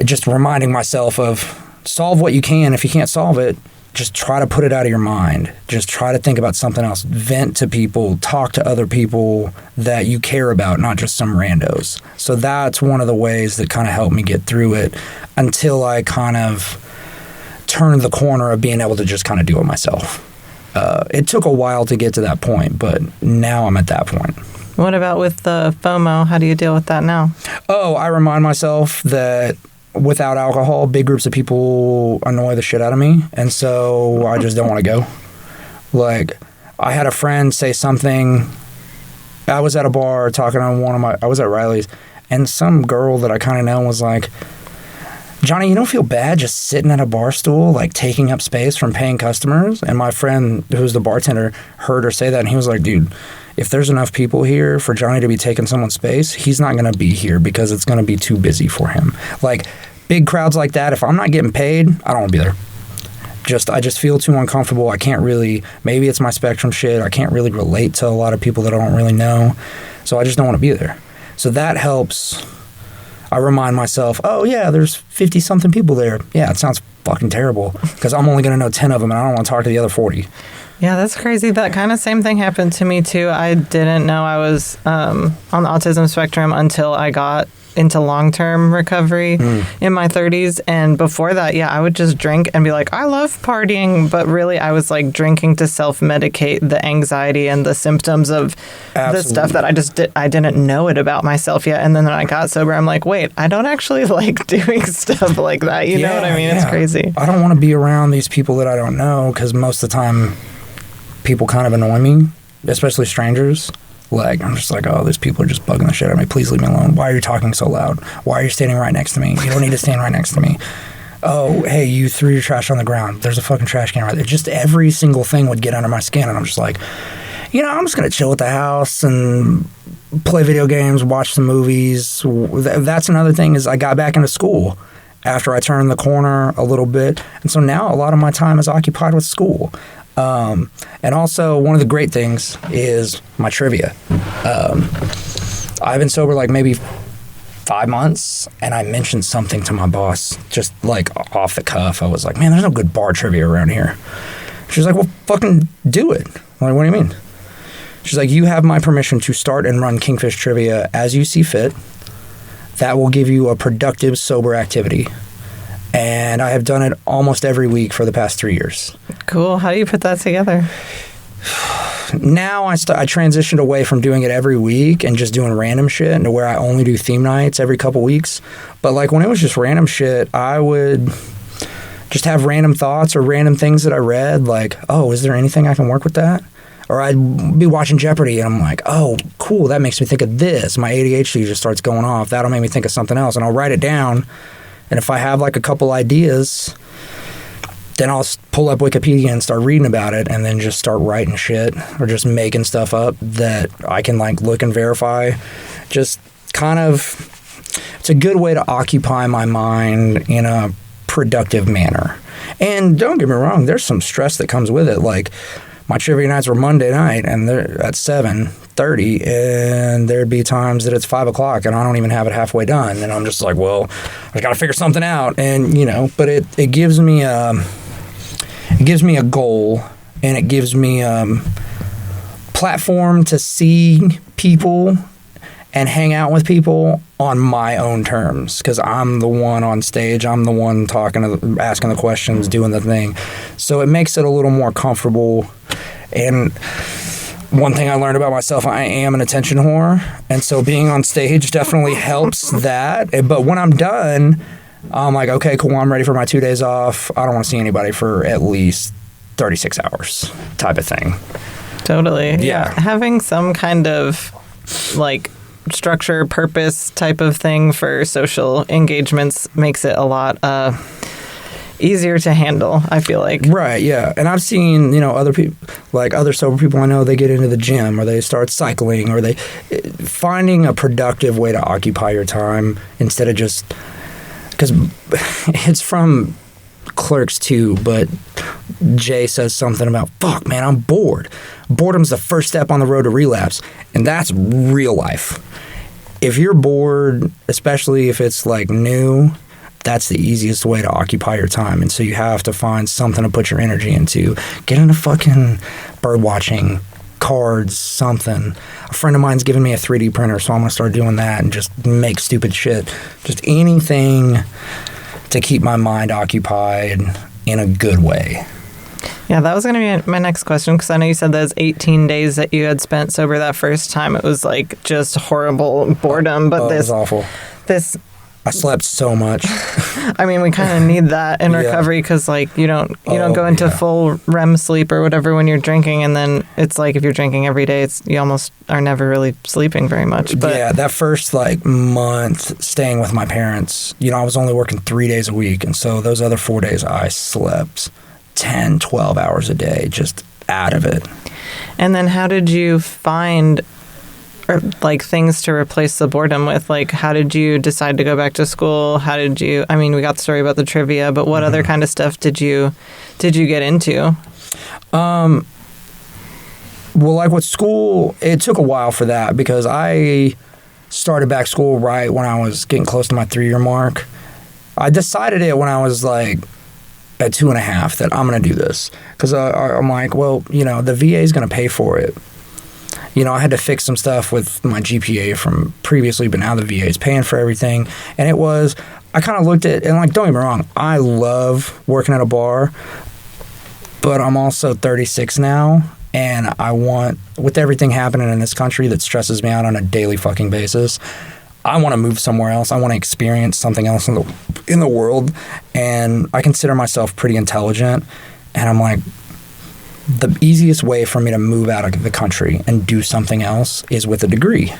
just reminding myself of, solve what you can. If you can't solve it, just try to put it out of your mind. Just try to think about something else. Vent to people. Talk to other people that you care about, not just some randos. So that's one of the ways that kind of helped me get through it until I kind of turned the corner of being able to just kind of do it myself. It took a while to get to that point, but now I'm at that point. What about with the FOMO? How do you deal with that now? Oh, I remind myself that without alcohol, big groups of people annoy the shit out of me, and so I just don't want to go. Like, I had a friend say something. I was at a bar talking to I was at Riley's,
And some girl that I kind of know was like, Johnny, you don't feel bad just sitting at a bar stool, like taking up space from paying customers? And my friend, who's the bartender, heard her say that, and he was like, dude, if there's enough people here for Johnny to be taking someone's space, he's not going to be here because it's going to be too busy for him. Like, big crowds like that, if I'm not getting paid, I don't want to be there. I just feel too uncomfortable. I can't really, maybe it's my spectrum shit. I can't really relate to a lot of people that I don't really know. So I just don't want to be there. So that helps. I remind myself, oh yeah, there's 50 something people there. Yeah, it sounds fucking terrible because I'm only going to know 10 of them and I don't want to talk to the other 40.
Yeah, that's crazy. That kind of same thing happened to me too. I didn't know I was on the autism spectrum until I got into long-term recovery in my 30s. And before that, yeah, I would just drink and be like, I love partying. But really, I was like drinking to self-medicate the anxiety and the symptoms of the stuff that I didn't know it about myself yet. And then when I got sober, I'm like, wait, I don't actually like doing stuff like that. You know what I mean? Yeah. It's crazy.
I don't want to be around these people that I don't know because most of the time people kind of annoy me, especially strangers. Like, I'm just like, oh, these people are just bugging the shit out of me. Please leave me alone. Why are you talking so loud? Why are you standing right next to me? You don't need to stand right next to me. Oh, hey, you threw your trash on the ground. There's a fucking trash can right there. Just every single thing would get under my skin. And I'm just like, I'm just going to chill at the house and play video games, watch some movies. That's another thing is I got back into school after I turned the corner a little bit. And so now a lot of my time is occupied with school. And also one of the great things is my trivia. I've been sober like maybe 5 months, and I mentioned something to my boss just like off the cuff. I was like, man, there's no good bar trivia around here. She's like, well, fucking do it. I'm like, what do you mean? She's like, you have my permission to start and run Kingfish trivia as you see fit. That will give you a productive sober activity. And I have done it almost every week for the past 3 years.
Cool. How do you put that together?
Now I transitioned away from doing it every week and just doing random shit into where I only do theme nights every couple weeks. But like when it was just random shit, I would just have random thoughts or random things that I read. Like, oh, is there anything I can work with that? Or I'd be watching Jeopardy and I'm like, oh, cool. That makes me think of this. My ADHD just starts going off. That'll make me think of something else. And I'll write it down. And if I have like a couple ideas, then I'll pull up Wikipedia and start reading about it and then just start writing shit or just making stuff up that I can like look and verify. Just kind of, it's a good way to occupy my mind in a productive manner. And don't get me wrong, there's some stress that comes with it. Like my trivia nights were Monday night and they're at 7:30 and there'd be times that it's 5 o'clock and I don't even have it halfway done. And I'm just like, well, I got to figure something out. And, but it gives me a goal and it gives me a platform to see people and hang out with people on my own terms because I'm the one on stage. I'm the one talking, asking the questions, doing the thing. So it makes it a little more comfortable. And one thing I learned about myself, I am an attention whore. And so being on stage definitely helps that. But when I'm done, I'm like, okay, cool, I'm ready for my 2 days off. I don't want to see anybody for at least 36 hours type of thing.
Totally. Yeah. Having some kind of like structure, purpose type of thing for social engagements makes it a lot easier to handle, I feel like.
Right, yeah. And I've seen, other people, like other sober people I know, they get into the gym or they start cycling or they finding a productive way to occupy your time instead of just, because it's from Clerks 2, but Jay says something about, fuck, man, I'm bored. Boredom's the first step on the road to relapse. And that's real life. If you're bored, especially if it's like new, that's the easiest way to occupy your time. And so you have to find something to put your energy into. Get into fucking bird watching, cards, something. A friend of mine's giving me a 3D printer, so I'm going to start doing that and just make stupid shit. Just anything to keep my mind occupied in a good way.
Yeah, that was going to be my next question because I know you said those 18 days that you had spent sober that first time, it was like just horrible boredom. But
it was awful.
This
I slept so much.
I mean, we kind of need that in recovery because, like, you don't go into full REM sleep or whatever when you're drinking, and then it's like if you're drinking every day, you almost are never really sleeping very much. But
yeah, that first like month staying with my parents, I was only working 3 days a week, and so those other 4 days I slept 10, 12 hours a day, just out of it.
And then how did you find like things to replace the boredom with? Like, how did you decide to go back to school? How did you, I mean, we got the story about the trivia, but what other kind of stuff did you get into?
Well, like with school, it took a while for that because I started back school right when I was getting close to my 3-year mark. I decided it when I was like at 2.5 that I'm going to do this because I'm like, well, the VA is going to pay for it. I had to fix some stuff with my GPA from previously, but now the VA is paying for everything. And I kind of looked at, and like, don't get me wrong, I love working at a bar, but I'm also 36 now, and I want, with everything happening in this country that stresses me out on a daily fucking basis, I want to move somewhere else. I want to experience something else in the world, and I consider myself pretty intelligent, and I'm like, the easiest way for me to move out of the country and do something else is with a degree.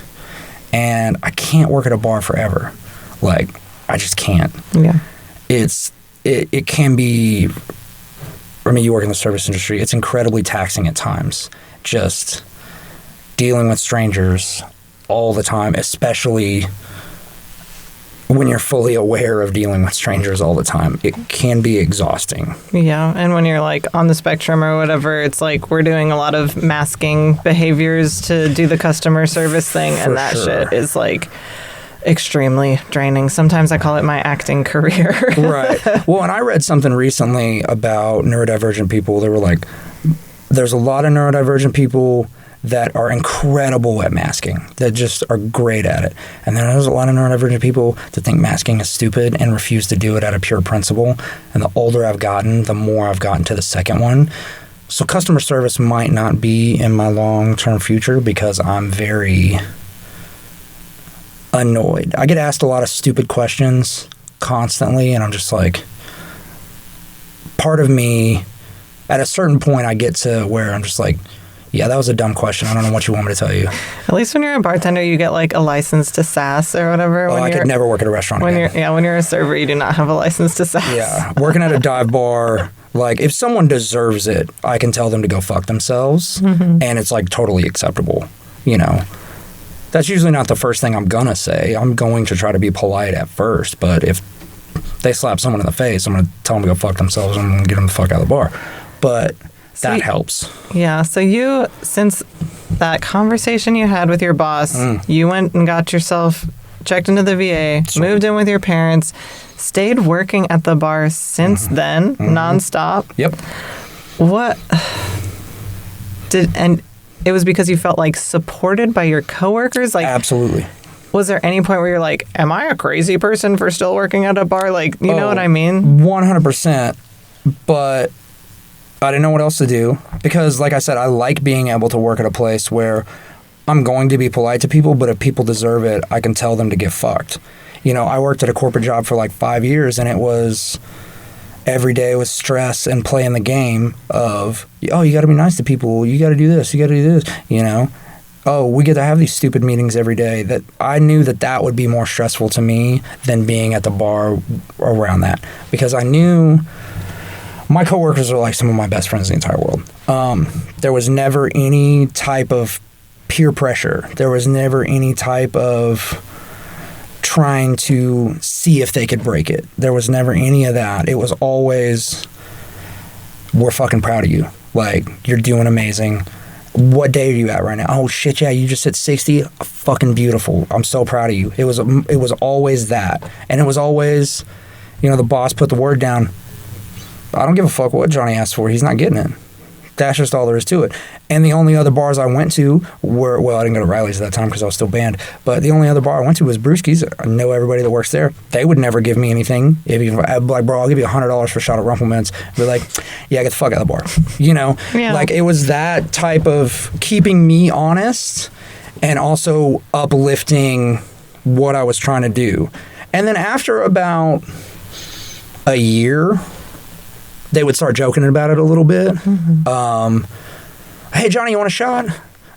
And I can't work at a bar forever. Like, I just can't.
Yeah.
It can be, I mean, you work in the service industry, it's incredibly taxing at times. Just dealing with strangers all the time, especially when you're fully aware of dealing with strangers all the time, it can be exhausting.
Yeah, and when you're like on the spectrum or whatever, it's like we're doing a lot of masking behaviors to do the customer service thing, and that shit is like extremely draining. Sometimes I call it my acting career.
Right. Well, and I read something recently about neurodivergent people. They were like, there's a lot of neurodivergent people that are incredible at masking, that just are great at it. And then there's a lot of neurodivergent people that think masking is stupid and refuse to do it out of pure principle. And the older I've gotten, the more I've gotten to the second one. So customer service might not be in my long-term future because I'm very annoyed. I get asked a lot of stupid questions constantly, and I'm just like, part of me, at a certain point, I get to where I'm just like, yeah, that was a dumb question. I don't know what you want me to tell you.
At least when you're a bartender, you get like a license to sass or whatever.
Oh, I could never work at a restaurant again.
When you're a server, you do not have a license to sass.
Yeah, working at a dive bar, like if someone deserves it, I can tell them to go fuck themselves, and it's like totally acceptable. That's usually not the first thing I'm gonna say. I'm going to try to be polite at first, but if they slap someone in the face, I'm gonna tell them to go fuck themselves and I'm gonna get them the fuck out of the bar. But that helps. Yeah.
So you, since that conversation you had with your boss, you went and got yourself checked into the VA, moved in with your parents, stayed working at the bar since then, nonstop.
Yep.
And it was because you felt like supported by your coworkers? Like,
absolutely.
Was there any point where you're like, am I a crazy person for still working at a bar? Like, you know what I mean?
100%. But I didn't know what else to do because, like I said, I like being able to work at a place where I'm going to be polite to people, but if people deserve it, I can tell them to get fucked. I worked at a corporate job for like 5 years, and it was every day was stress and playing the game of, oh, you got to be nice to people. You got to do this. You got to do this, Oh, we get to have these stupid meetings every day. That I knew that would be more stressful to me than being at the bar around that, because I knew my coworkers are like some of my best friends in the entire world. There was never any type of peer pressure. There was never any type of trying to see if they could break it. There was never any of that. It was always, we're fucking proud of you. Like, you're doing amazing. What day are you at right now? Oh shit, yeah, you just hit 60. Fucking beautiful. I'm so proud of you. It was always that. And it was always, the boss put the word down. I don't give a fuck what Johnny asked for. He's not getting it. That's just all there is to it. And the only other bars I went to were, well, I didn't go to Riley's at that time because I was still banned, but the only other bar I went to was Brewski's. I know everybody that works there. They would never give me anything. I'd be like, bro, I'll give you $100 for a shot at Rumpleman's. Be like, yeah, get the fuck out of the bar.
Yeah.
Like, it was that type of keeping me honest and also uplifting what I was trying to do. And then after about a year, they would start joking about it a little bit. Hey, Johnny, you want a shot?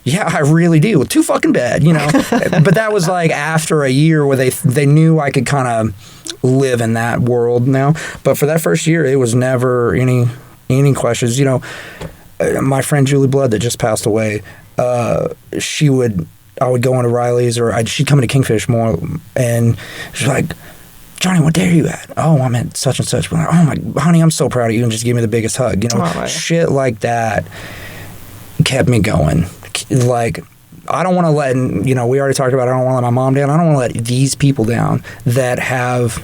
Yeah, I really do. Too fucking bad, you know. But that was like after a year where they knew I could kind of live in that world now. But for that first year, it was never any questions. You know, my friend Julie Blood that just passed away, I would go into Riley's or she'd come into Kingfish more, and she's like, Johnny, what day are you at? Oh, I'm at such and such. Like, oh my, honey, I'm so proud of you, and just give me the biggest hug. You know, shit like that kept me going. Like, I don't want to let, you know, we already talked about, I don't want to let my mom down. I don't want to let these people down that have,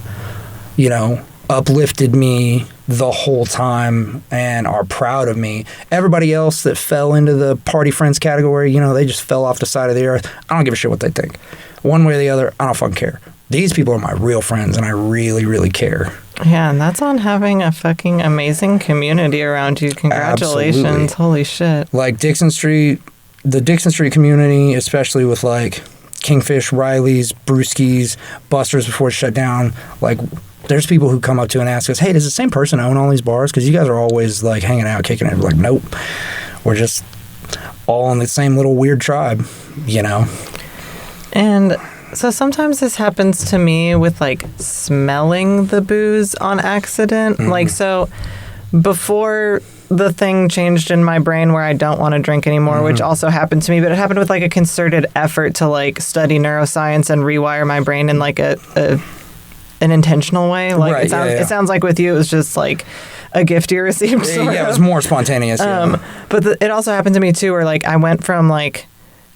you know, uplifted me the whole time and are proud of me. Everybody else that fell into the party friends category, you know, they just fell off the side of the earth. I don't give a shit what they think. One way or the other, I don't fucking care. These people are my real friends, and I really, really care.
Yeah, and that's on having a fucking amazing community around you. Congratulations. Absolutely. Holy shit.
Like Dickson Street, the Dickson Street community, especially with like Kingfish, Riley's, Brewski's, Buster's before it shut down, like there's people who come up to and ask us, hey, does the same person own all these bars? Because you guys are always like hanging out, kicking it. We're like, nope. We're just all in the same little weird tribe, you know?
And so sometimes this happens to me with like smelling the booze on accident. Like, so before the thing changed in my brain where I don't want to drink anymore, which also happened to me, but it happened with like a concerted effort to like study neuroscience and rewire my brain in like an intentional way. Like
right,
it sounds like with you, it was just like a gift you received.
Yeah, it was more spontaneous.
But it also happened to me too, where like I went from like,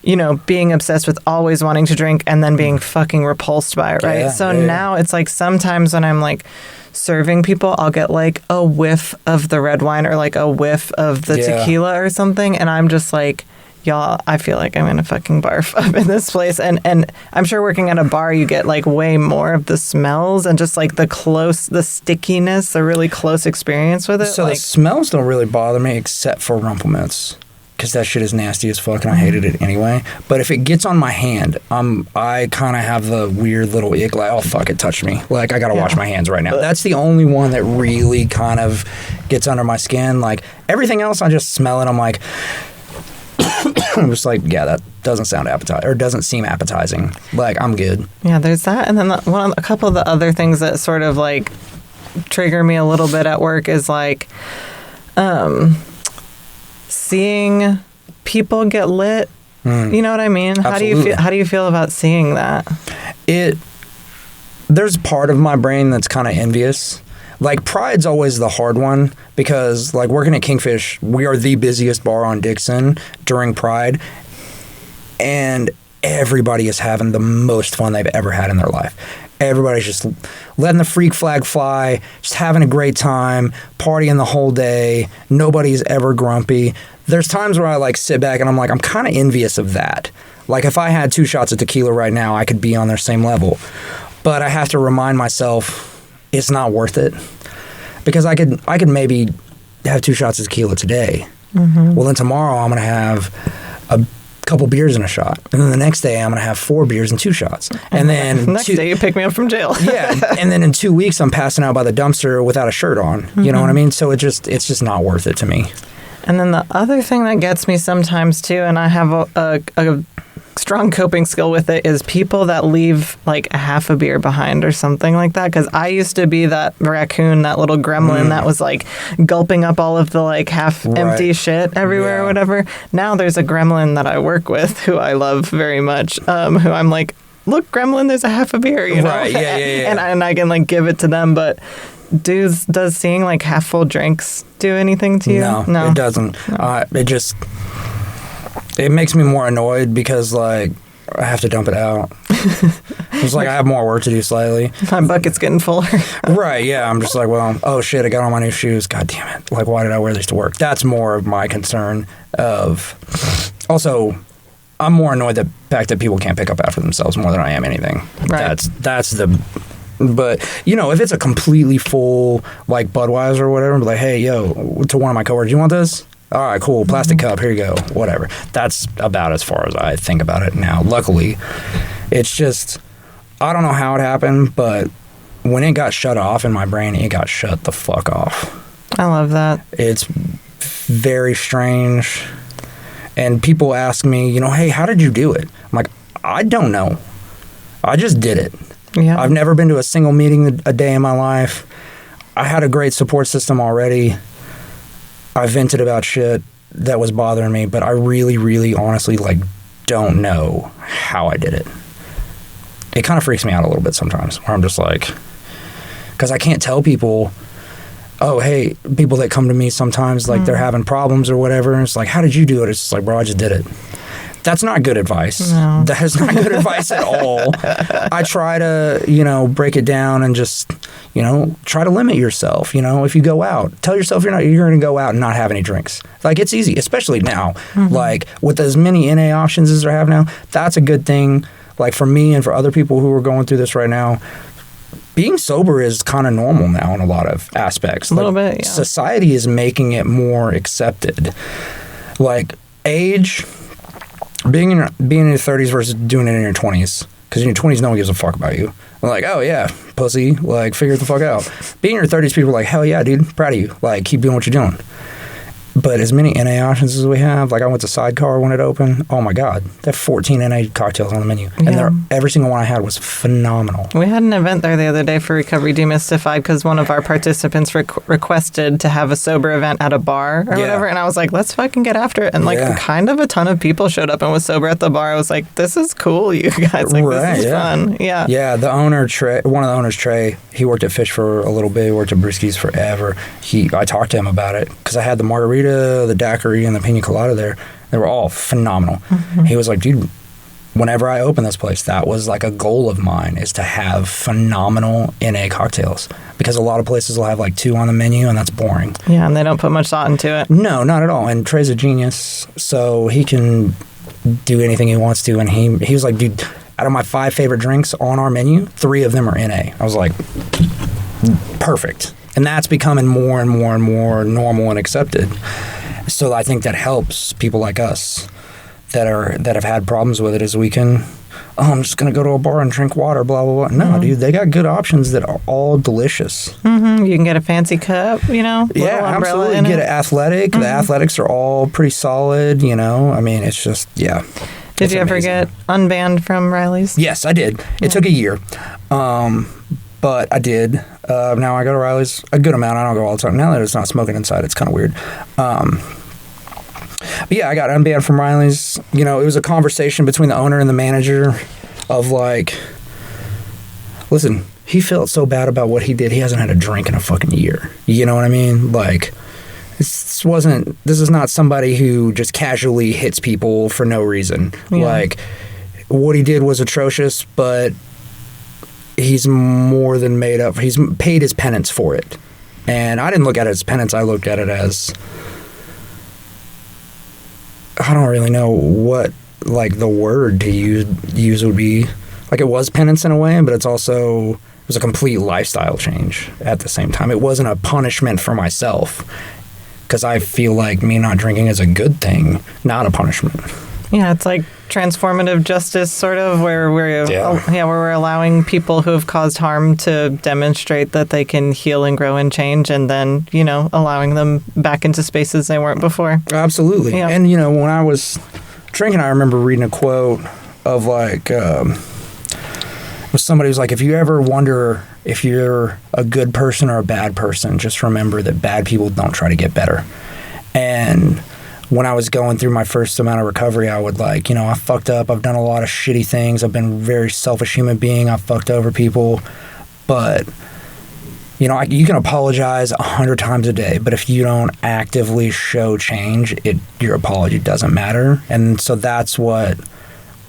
you know, being obsessed with always wanting to drink and then being fucking repulsed by it, right? So now it's like sometimes when I'm like serving people, I'll get like a whiff of the red wine or like a whiff of the tequila or something, and I'm just like, y'all, I feel like I'm gonna fucking barf up in this place. And I'm sure working at a bar, you get like way more of the smells and just like the stickiness, a really close experience with it.
So
like,
the smells don't really bother me except for Rumpelmints, because that shit is nasty as fuck and I hated it anyway. But if it gets on my hand, I kind of have the weird little ick, like, oh fuck, it touched me. Like, I gotta wash my hands right now. That's the only one that really kind of gets under my skin. Like, everything else, I just smell it, I'm like, I'm just like, yeah, that doesn't sound appetizing, or doesn't seem appetizing. Like, I'm good.
Yeah, there's that. And then a couple of the other things that sort of like trigger me a little bit at work is like, seeing people get lit. You know what I mean?
Absolutely.
How do you feel about seeing that?
There's part of my brain that's kind of envious. Like, Pride's always the hard one, because like working at Kingfish, we are the busiest bar on Dickson during Pride, and everybody is having the most fun they've ever had in their life. Everybody's just letting the freak flag fly, just having a great time, partying the whole day. Nobody's ever grumpy. There's times where I like sit back and I'm like, I'm kind of envious of that. Like, if I had 2 shots of tequila right now, I could be on their same level. But I have to remind myself it's not worth it, because I could maybe have 2 shots of tequila today. Well, then tomorrow I'm going to have a couple beers and a shot, and then the next day I'm gonna have 4 beers and 2 shots, and then
next day you pick me up from jail.
Yeah, and then in 2 weeks I'm passing out by the dumpster without a shirt on. You know what I mean? So it's just not worth it to me.
And then the other thing that gets me sometimes too, and I have a strong coping skill with it, is people that leave like a half a beer behind or something like that. Because I used to be that raccoon, that little gremlin that was like gulping up all of the like half empty shit everywhere or whatever. Now there's a gremlin that I work with who I love very much, who I'm like, look, gremlin, there's a half a beer, you know?
Right, yeah.
and I can like give it to them, but does seeing like half full drinks do anything to you?
No, it doesn't. No. It makes me more annoyed because, like, I have to dump it out. It's like I have more work to do slightly.
My bucket's getting fuller.
Right, yeah. I'm just like, well, oh shit, I got on my new shoes. God damn it. Like, why did I wear these to work? That's more of my concern of... Also, I'm more annoyed the fact that people can't pick up after themselves more than I am anything. Right. That's the... But, you know, if it's a completely full, like, Budweiser or whatever, I'm like, hey, yo, to one of my coworkers, you want this? All right, cool. Plastic cup. Here you go. Whatever. That's about as far as I think about it now. Luckily, it's just I don't know how it happened, but when it got shut off in my brain, it got shut the fuck off.
I love that.
It's very strange. And people ask me, hey, how did you do it? I'm like, I don't know. I just did it.
Yeah.
I've never been to a single meeting a day in my life. I had a great support system already. I vented about shit that was bothering me, but I really, really honestly don't know how I did it. It kind of freaks me out a little bit sometimes, where I'm just like, because I can't tell people, oh, hey, people that come to me sometimes, they're having problems or whatever, and it's like, how did you do it? It's just like, bro, I just did it. That's not good advice.
No.
That is not good advice at all. I try to, break it down and just, try to limit yourself. If you go out, tell yourself you're going to go out and not have any drinks. It's easy, especially now. With as many NA options as they have now, that's a good thing. For me and for other people who are going through this right now, being sober is kind of normal now in a lot of aspects.
A little bit, yeah.
Society is making it more accepted. Age, being in your 30s versus doing it in your 20s. Because in your 20s, no one gives a fuck about you. I'm like, oh yeah, pussy, figure it the fuck out. Being in your 30s, people are like, hell yeah, dude, proud of you. Keep doing what you're doing. But as many NA options as we have, I went to Sidecar when it opened. Oh my God, they have 14 NA cocktails on the menu.
Yeah.
And every single one I had was phenomenal.
We had an event there the other day for Recovery Demystified because one of our participants requested to have a sober event at a bar or whatever. And I was like, let's fucking get after it. And kind of a ton of people showed up and was sober at the bar. I was like, this is cool, you guys. This is fun. Yeah. Yeah,
the owner, Trey, one of the owners, Trey, he worked at Fish for a little bit. He worked at Brewski's forever. I talked to him about it because I had the margarita, the daiquiri, and the pina colada there. They were all phenomenal. Mm-hmm. He was like, dude, whenever I open this place, that was a goal of mine, is to have phenomenal NA cocktails, because a lot of places will have 2 on the menu, and that's boring.
Yeah, and they don't put much thought into it.
No, not at all. And Trey's a genius, so he can do anything he wants to. And he was like, dude, out of my 5 favorite drinks on our menu, 3 of them are NA. I was like, perfect. And that's becoming more and more and more normal and accepted. So I think that helps people like us that have had problems with it, as we can, I'm just going to go to a bar and drink water, blah, blah, blah. No, dude, they got good options that are all delicious.
Mm-hmm. You can get a fancy cup,
Yeah, absolutely. You get an athletic. Mm-hmm. The athletics are all pretty solid, it's just, yeah.
Did you ever get unbanned from Riley's?
Yes, I did. It took a year. But I did. Now I go to Riley's a good amount. I don't go all the time. Now that it's not smoking inside, it's kind of weird. But yeah, I got unbanned from Riley's. It was a conversation between the owner and the manager of listen, he felt so bad about what he did. He hasn't had a drink in a fucking year. You know what I mean? This is not somebody who just casually hits people for no reason. Yeah. What he did was atrocious, but he's more than made up. He's paid his penance for it. And I didn't look at it as penance. I looked at it as, I don't really know what the word to use would be. It was penance in a way, but it was a complete lifestyle change at the same time. It wasn't a punishment for myself, because I feel like me not drinking is a good thing, not a punishment.
Yeah, it's transformative justice, sort of, where we're allowing people who have caused harm to demonstrate that they can heal and grow and change, and then, allowing them back into spaces they weren't before.
Absolutely. Yeah. And, when I was drinking, I remember reading a quote of somebody was like, if you ever wonder if you're a good person or a bad person, just remember that bad people don't try to get better. And when I was going through my first amount of recovery, I would I fucked up. I've done a lot of shitty things. I've been a very selfish human being. I've fucked over people. But, you can apologize 100 times a day, but if you don't actively show change, your apology doesn't matter. And so that's what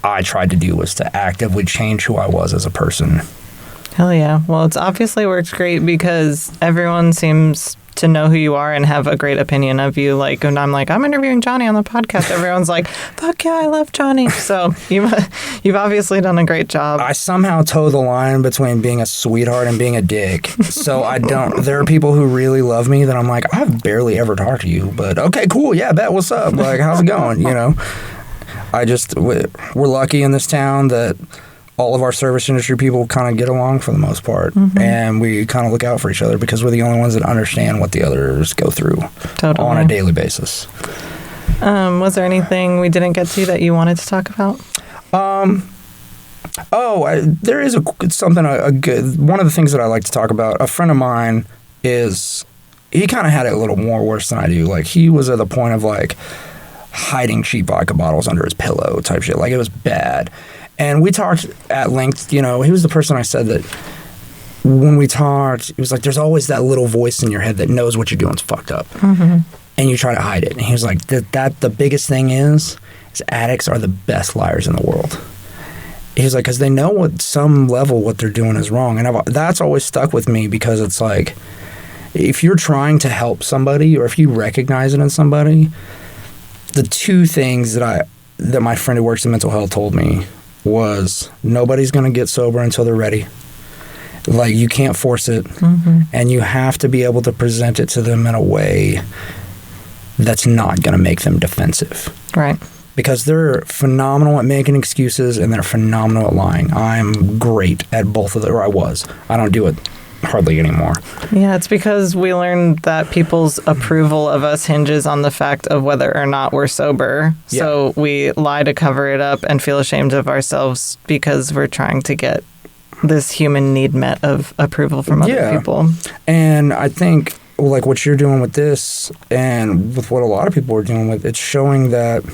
I tried to do, was to actively change who I was as a person.
Hell yeah. Well, it's obviously worked great, because everyone seems to know who you are and have a great opinion of you. And I'm interviewing Johnny on the podcast. Everyone's like, fuck yeah, I love Johnny. So you've obviously done a great job.
I somehow toe the line between being a sweetheart and being a dick. So there are people who really love me that I'm like, I've barely ever talked to you, but okay, cool. Yeah, bet. What's up? How's it going? We're lucky in this town that all of our service industry people kind of get along for the most part. And we kind of look out for each other because we're the only ones that understand what the others go through on a daily basis.
Was there anything we didn't get to that you wanted to talk about?
There is something good. One of the things that I like to talk about, a friend of mine he kind of had it a little more worse than I do. Like, he was at the point of, like, hiding cheap vodka bottles under his pillow type shit. Like, it was bad. And we talked at length, he was the person I said that when we talked, it was like, there's always that little voice in your head that knows what you're doing is fucked up. And you try to hide it. And he was like, the biggest thing is addicts are the best liars in the world. He was like, because they know at some level what they're doing is wrong. And that's always stuck with me because it's like, if you're trying to help somebody or if you recognize it in somebody, the two things that my friend who works in mental health told me was nobody's going to get sober until they're ready. Like, you can't force it. And you have to be able to present it to them in a way that's not going to make them defensive.
Right.
Because they're phenomenal at making excuses and they're phenomenal at lying. I'm great at both of them, or I was. I don't do it hardly anymore.
Yeah, it's because we learned that people's approval of us hinges on the fact of whether or not we're sober. Yeah. So we lie to cover it up and feel ashamed of ourselves because we're trying to get this human need met of approval from other people.
And I think, like, what you're doing with this and with what a lot of people are doing with it's showing that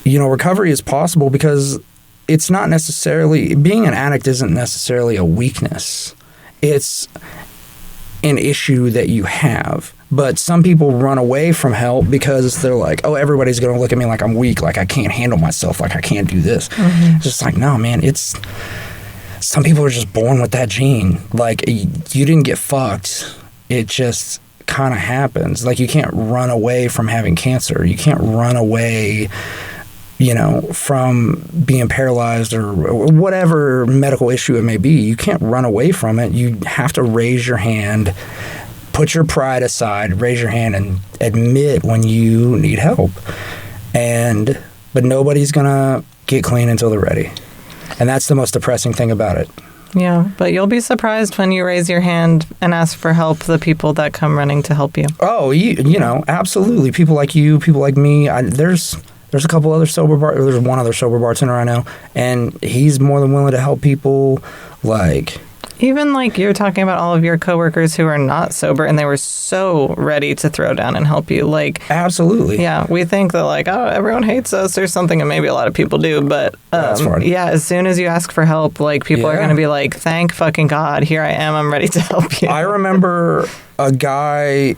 recovery is possible because it's not necessarily, being an addict isn't necessarily a weakness. It's an issue that you have. But some people run away from help because they're like, oh, everybody's going to look at me like I'm weak, like I can't handle myself, like I can't do this. It's just like, no, man, some people are just born with that gene. Like, you didn't get fucked. It just kind of happens. Like, you can't run away from having cancer. You can't run away from being paralyzed or whatever medical issue it may be. You can't run away from it. You have to raise your hand, put your pride aside, raise your hand and admit when you need help. But nobody's going to get clean until they're ready. And that's the most depressing thing about it.
Yeah, but you'll be surprised when you raise your hand and ask for help, the people that come running to help you.
Oh, absolutely. People like you, people like me. There's a couple other there's one other sober bartender I know, and he's more than willing to help people. Like,
even like you're talking about all of your coworkers who are not sober, and they were so ready to throw down and help you. Like,
absolutely.
Yeah, we think that like, oh, everyone hates us or something, and maybe a lot of people do. But
that's fine.
Yeah, as soon as you ask for help, like people are going to be like, thank fucking God, here I am, I'm ready to help you.
I remember a guy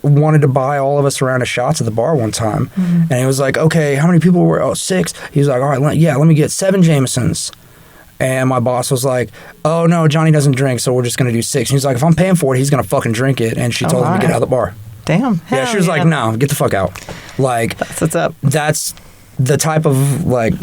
wanted to buy all of us a round of shots at the bar one time. And he was like, okay, how many people were? Oh, 6. He was like, all right, let me get 7 Jamesons. And my boss was like, oh, no, Johnny doesn't drink, so we're just going to do 6. And he's like, if I'm paying for it, he's going to fucking drink it. And she told him to get out of the bar.
Damn.
Yeah, she was like, no, get the fuck out. Like,
that's what's up.
That's the type of, like,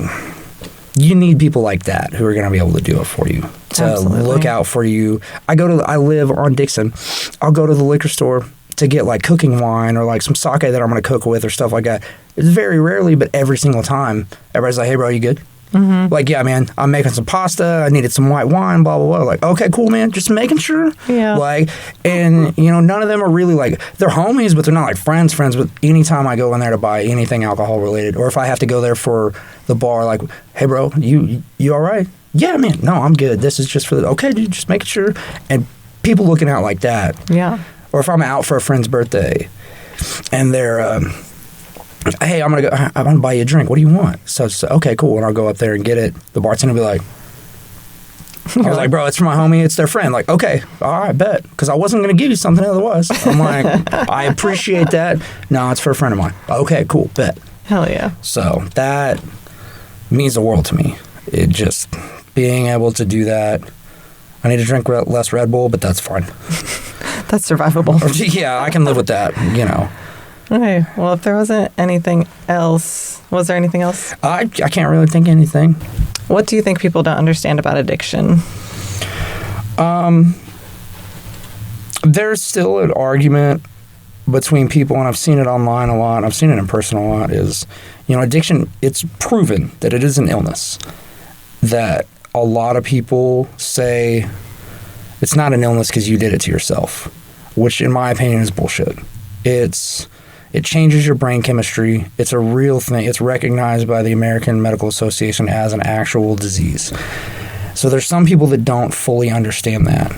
you need people like that who are going to be able to do it for you, to look out for you. I live on Dickson. I'll go to the liquor store to get like cooking wine or like some sake that I'm going to cook with or stuff like that. It's very rarely, but every single time, everybody's like, hey, bro, you good? Like, yeah, man, I'm making some pasta. I needed some white wine, blah, blah, blah. Like, okay, cool, man. Just making sure.
Yeah.
Like, and, none of them are really like, they're homies, but they're not like friends. But anytime I go in there to buy anything alcohol related, or if I have to go there for the bar, like, hey, bro, you all right? Yeah, man. No, I'm good. This is just for okay, dude, just making sure. And people looking out like that.
Yeah.
Or if I'm out for a friend's birthday and they're, hey, I'm gonna buy you a drink. What do you want? So okay, cool. And I'll go up there and get it. The bartender will be like, I was like, bro, it's for my homie. It's their friend. Like, okay, all right, bet. Because I wasn't going to give you something otherwise. I'm like, I appreciate that. No, it's for a friend of mine. Okay, cool, bet.
Hell yeah.
So that means the world to me. It just, being able to do that. I need to drink less Red Bull, but that's fine.
That's survivable.
Yeah, I can live with that,
Okay, well, if there wasn't anything else, was there anything else?
I can't really think of anything.
What do you think people don't understand about addiction?
There's still an argument between people, and I've seen it online a lot, and I've seen it in person a lot, is, addiction, it's proven that it is an illness. that a lot of people say it's not an illness because you did it to yourself, which in my opinion is bullshit. It changes your brain chemistry. It's a real thing. It's recognized by the American Medical Association as an actual disease. So there's some people that don't fully understand that.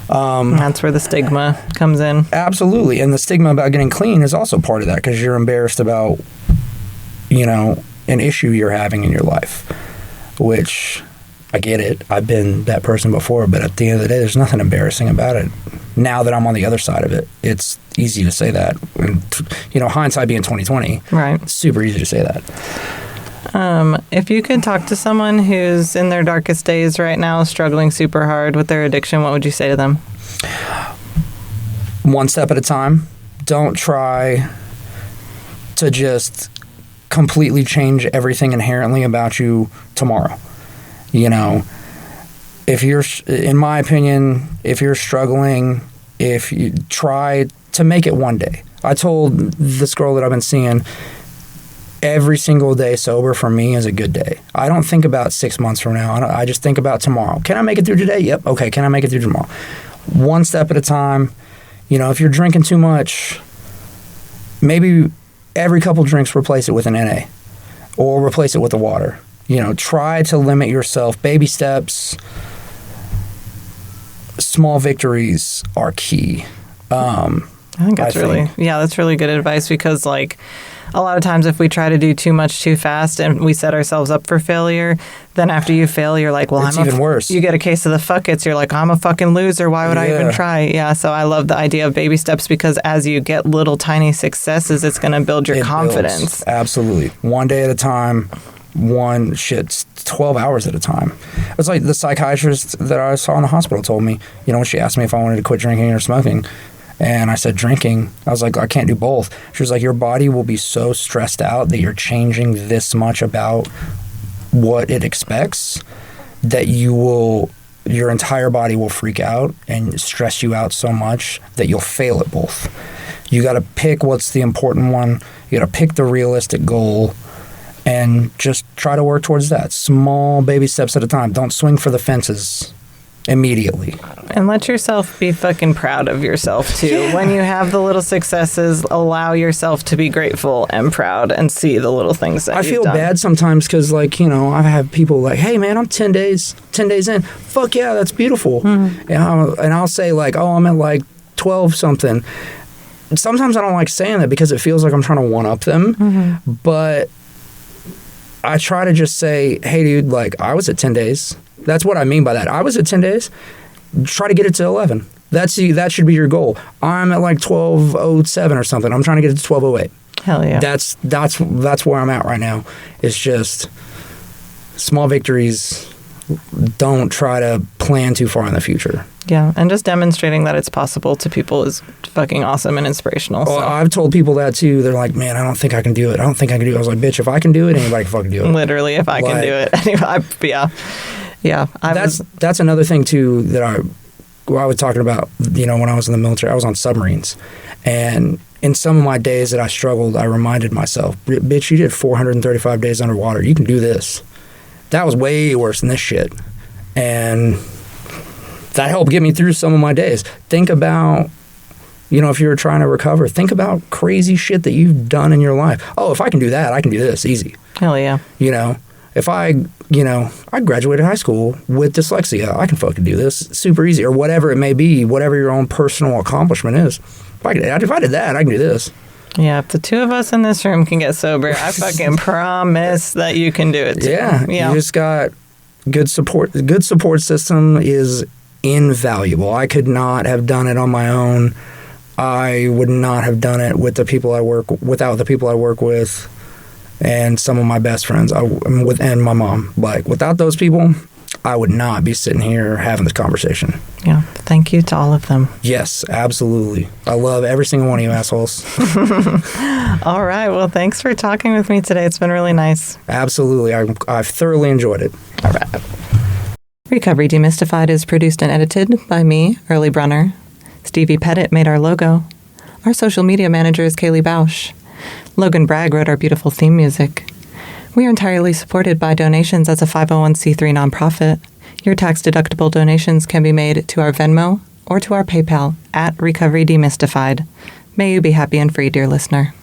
That's where the stigma comes in.
Absolutely. And the stigma about getting clean is also part of that, because you're embarrassed about, an issue you're having in your life, which I get it. I've been that person before, but at the end of the day, there's nothing embarrassing about it. Now that I'm on the other side of it, it's easy to say that. And, hindsight being 2020,
right?
It's super easy to say that.
If you could talk to someone who's in their darkest days right now, struggling super hard with their addiction, what would you say to them?
One step at a time. Don't try to just completely change everything inherently about you tomorrow. If you're, in my opinion, if you're struggling, if you try to make it one day. I told this girl that I've been seeing, every single day sober for me is a good day. I don't think about 6 months from now. I just think about tomorrow. Can I make it through today? Yep. Okay. Can I make it through tomorrow? One step at a time. If you're drinking too much, maybe every couple drinks replace it with an NA or replace it with the water. Try to limit yourself. Baby steps, small victories are key.
I think that's that's really good advice, because a lot of times if we try to do too much too fast and we set ourselves up for failure, then after you fail, you're like, well,
it's even worse.
You get a case of the fuck-its. You're like, I'm a fucking loser. Why would I even try? Yeah, so I love the idea of baby steps, because as you get little tiny successes, it's going to build your confidence.
Builds. Absolutely. One day at a time, 12 hours at a time. It's like the psychiatrist that I saw in the hospital told me, when she asked me if I wanted to quit drinking or smoking, and I said drinking, I was like, I can't do both. She was like, your body will be so stressed out that you're changing this much about what it expects that your entire body will freak out and stress you out so much that you'll fail at both. You got to pick what's the important one. You got to pick the realistic goal and just try to work towards that. Small baby steps at a time. Don't swing for the fences immediately.
And let yourself be fucking proud of yourself too. Yeah. When you have the little successes, allow yourself to be grateful and proud and see the little things that
I feel bad sometimes because I have people like, hey man, I'm 10 days in. Fuck yeah, that's beautiful. Mm-hmm. And I'll say I'm at 12 something. Sometimes I don't like saying that because it feels like I'm trying to one up them. Mm-hmm. But I try to just say, hey dude, I was at 10 days. That's what I mean by that. I was at 10 days. Try to get it to 11. That should be your goal. I'm at 12:07 or something. I'm trying to get it to 12:08.
Hell yeah.
That's where I'm at right now. It's just small victories. Don't try to plan too far in the future.
Yeah, and just demonstrating that it's possible to people is fucking awesome and inspirational.
Oh, I've told people that too. They're like, man, I don't think I can do it. I was like, bitch, if I can do it, anybody can fucking do it.
Literally, if I can do it. Yeah.
That's another thing too that I was talking about, when I was in the military. I was on submarines. And in some of my days that I struggled, I reminded myself, bitch, you did 435 days underwater. You can do this. That was way worse than this shit. And that helped get me through some of my days. Think about, if you're trying to recover, think about crazy shit that you've done in your life. Oh, if I can do that, I can do this easy.
Hell yeah.
If I graduated high school with dyslexia, I can fucking do this super easy, or whatever it may be, whatever your own personal accomplishment is. If I did that, I can do this.
Yeah, if the two of us in this room can get sober, I fucking promise that you can do it too.
Yeah, you just got good support. The good support system is invaluable. I could not have done it on my own. I would not have done it with without the people I work with. And some of my best friends, and my mom. Without those people, I would not be sitting here having this conversation.
Yeah, thank you to all of them.
Yes, absolutely. I love every single one of you assholes.
All right, well, thanks for talking with me today. It's been really nice.
Absolutely. I've thoroughly enjoyed it.
All right. Recovery Demystified is produced and edited by me, Early Brunner. Stevie Petet made our logo. Our social media manager is Kaylee Bausch. Logan Bragg wrote our beautiful theme music. We are entirely supported by donations as a 501c3 nonprofit. Your tax-deductible donations can be made to our Venmo or to our PayPal at Recovery Demystified. May you be happy and free, dear listener.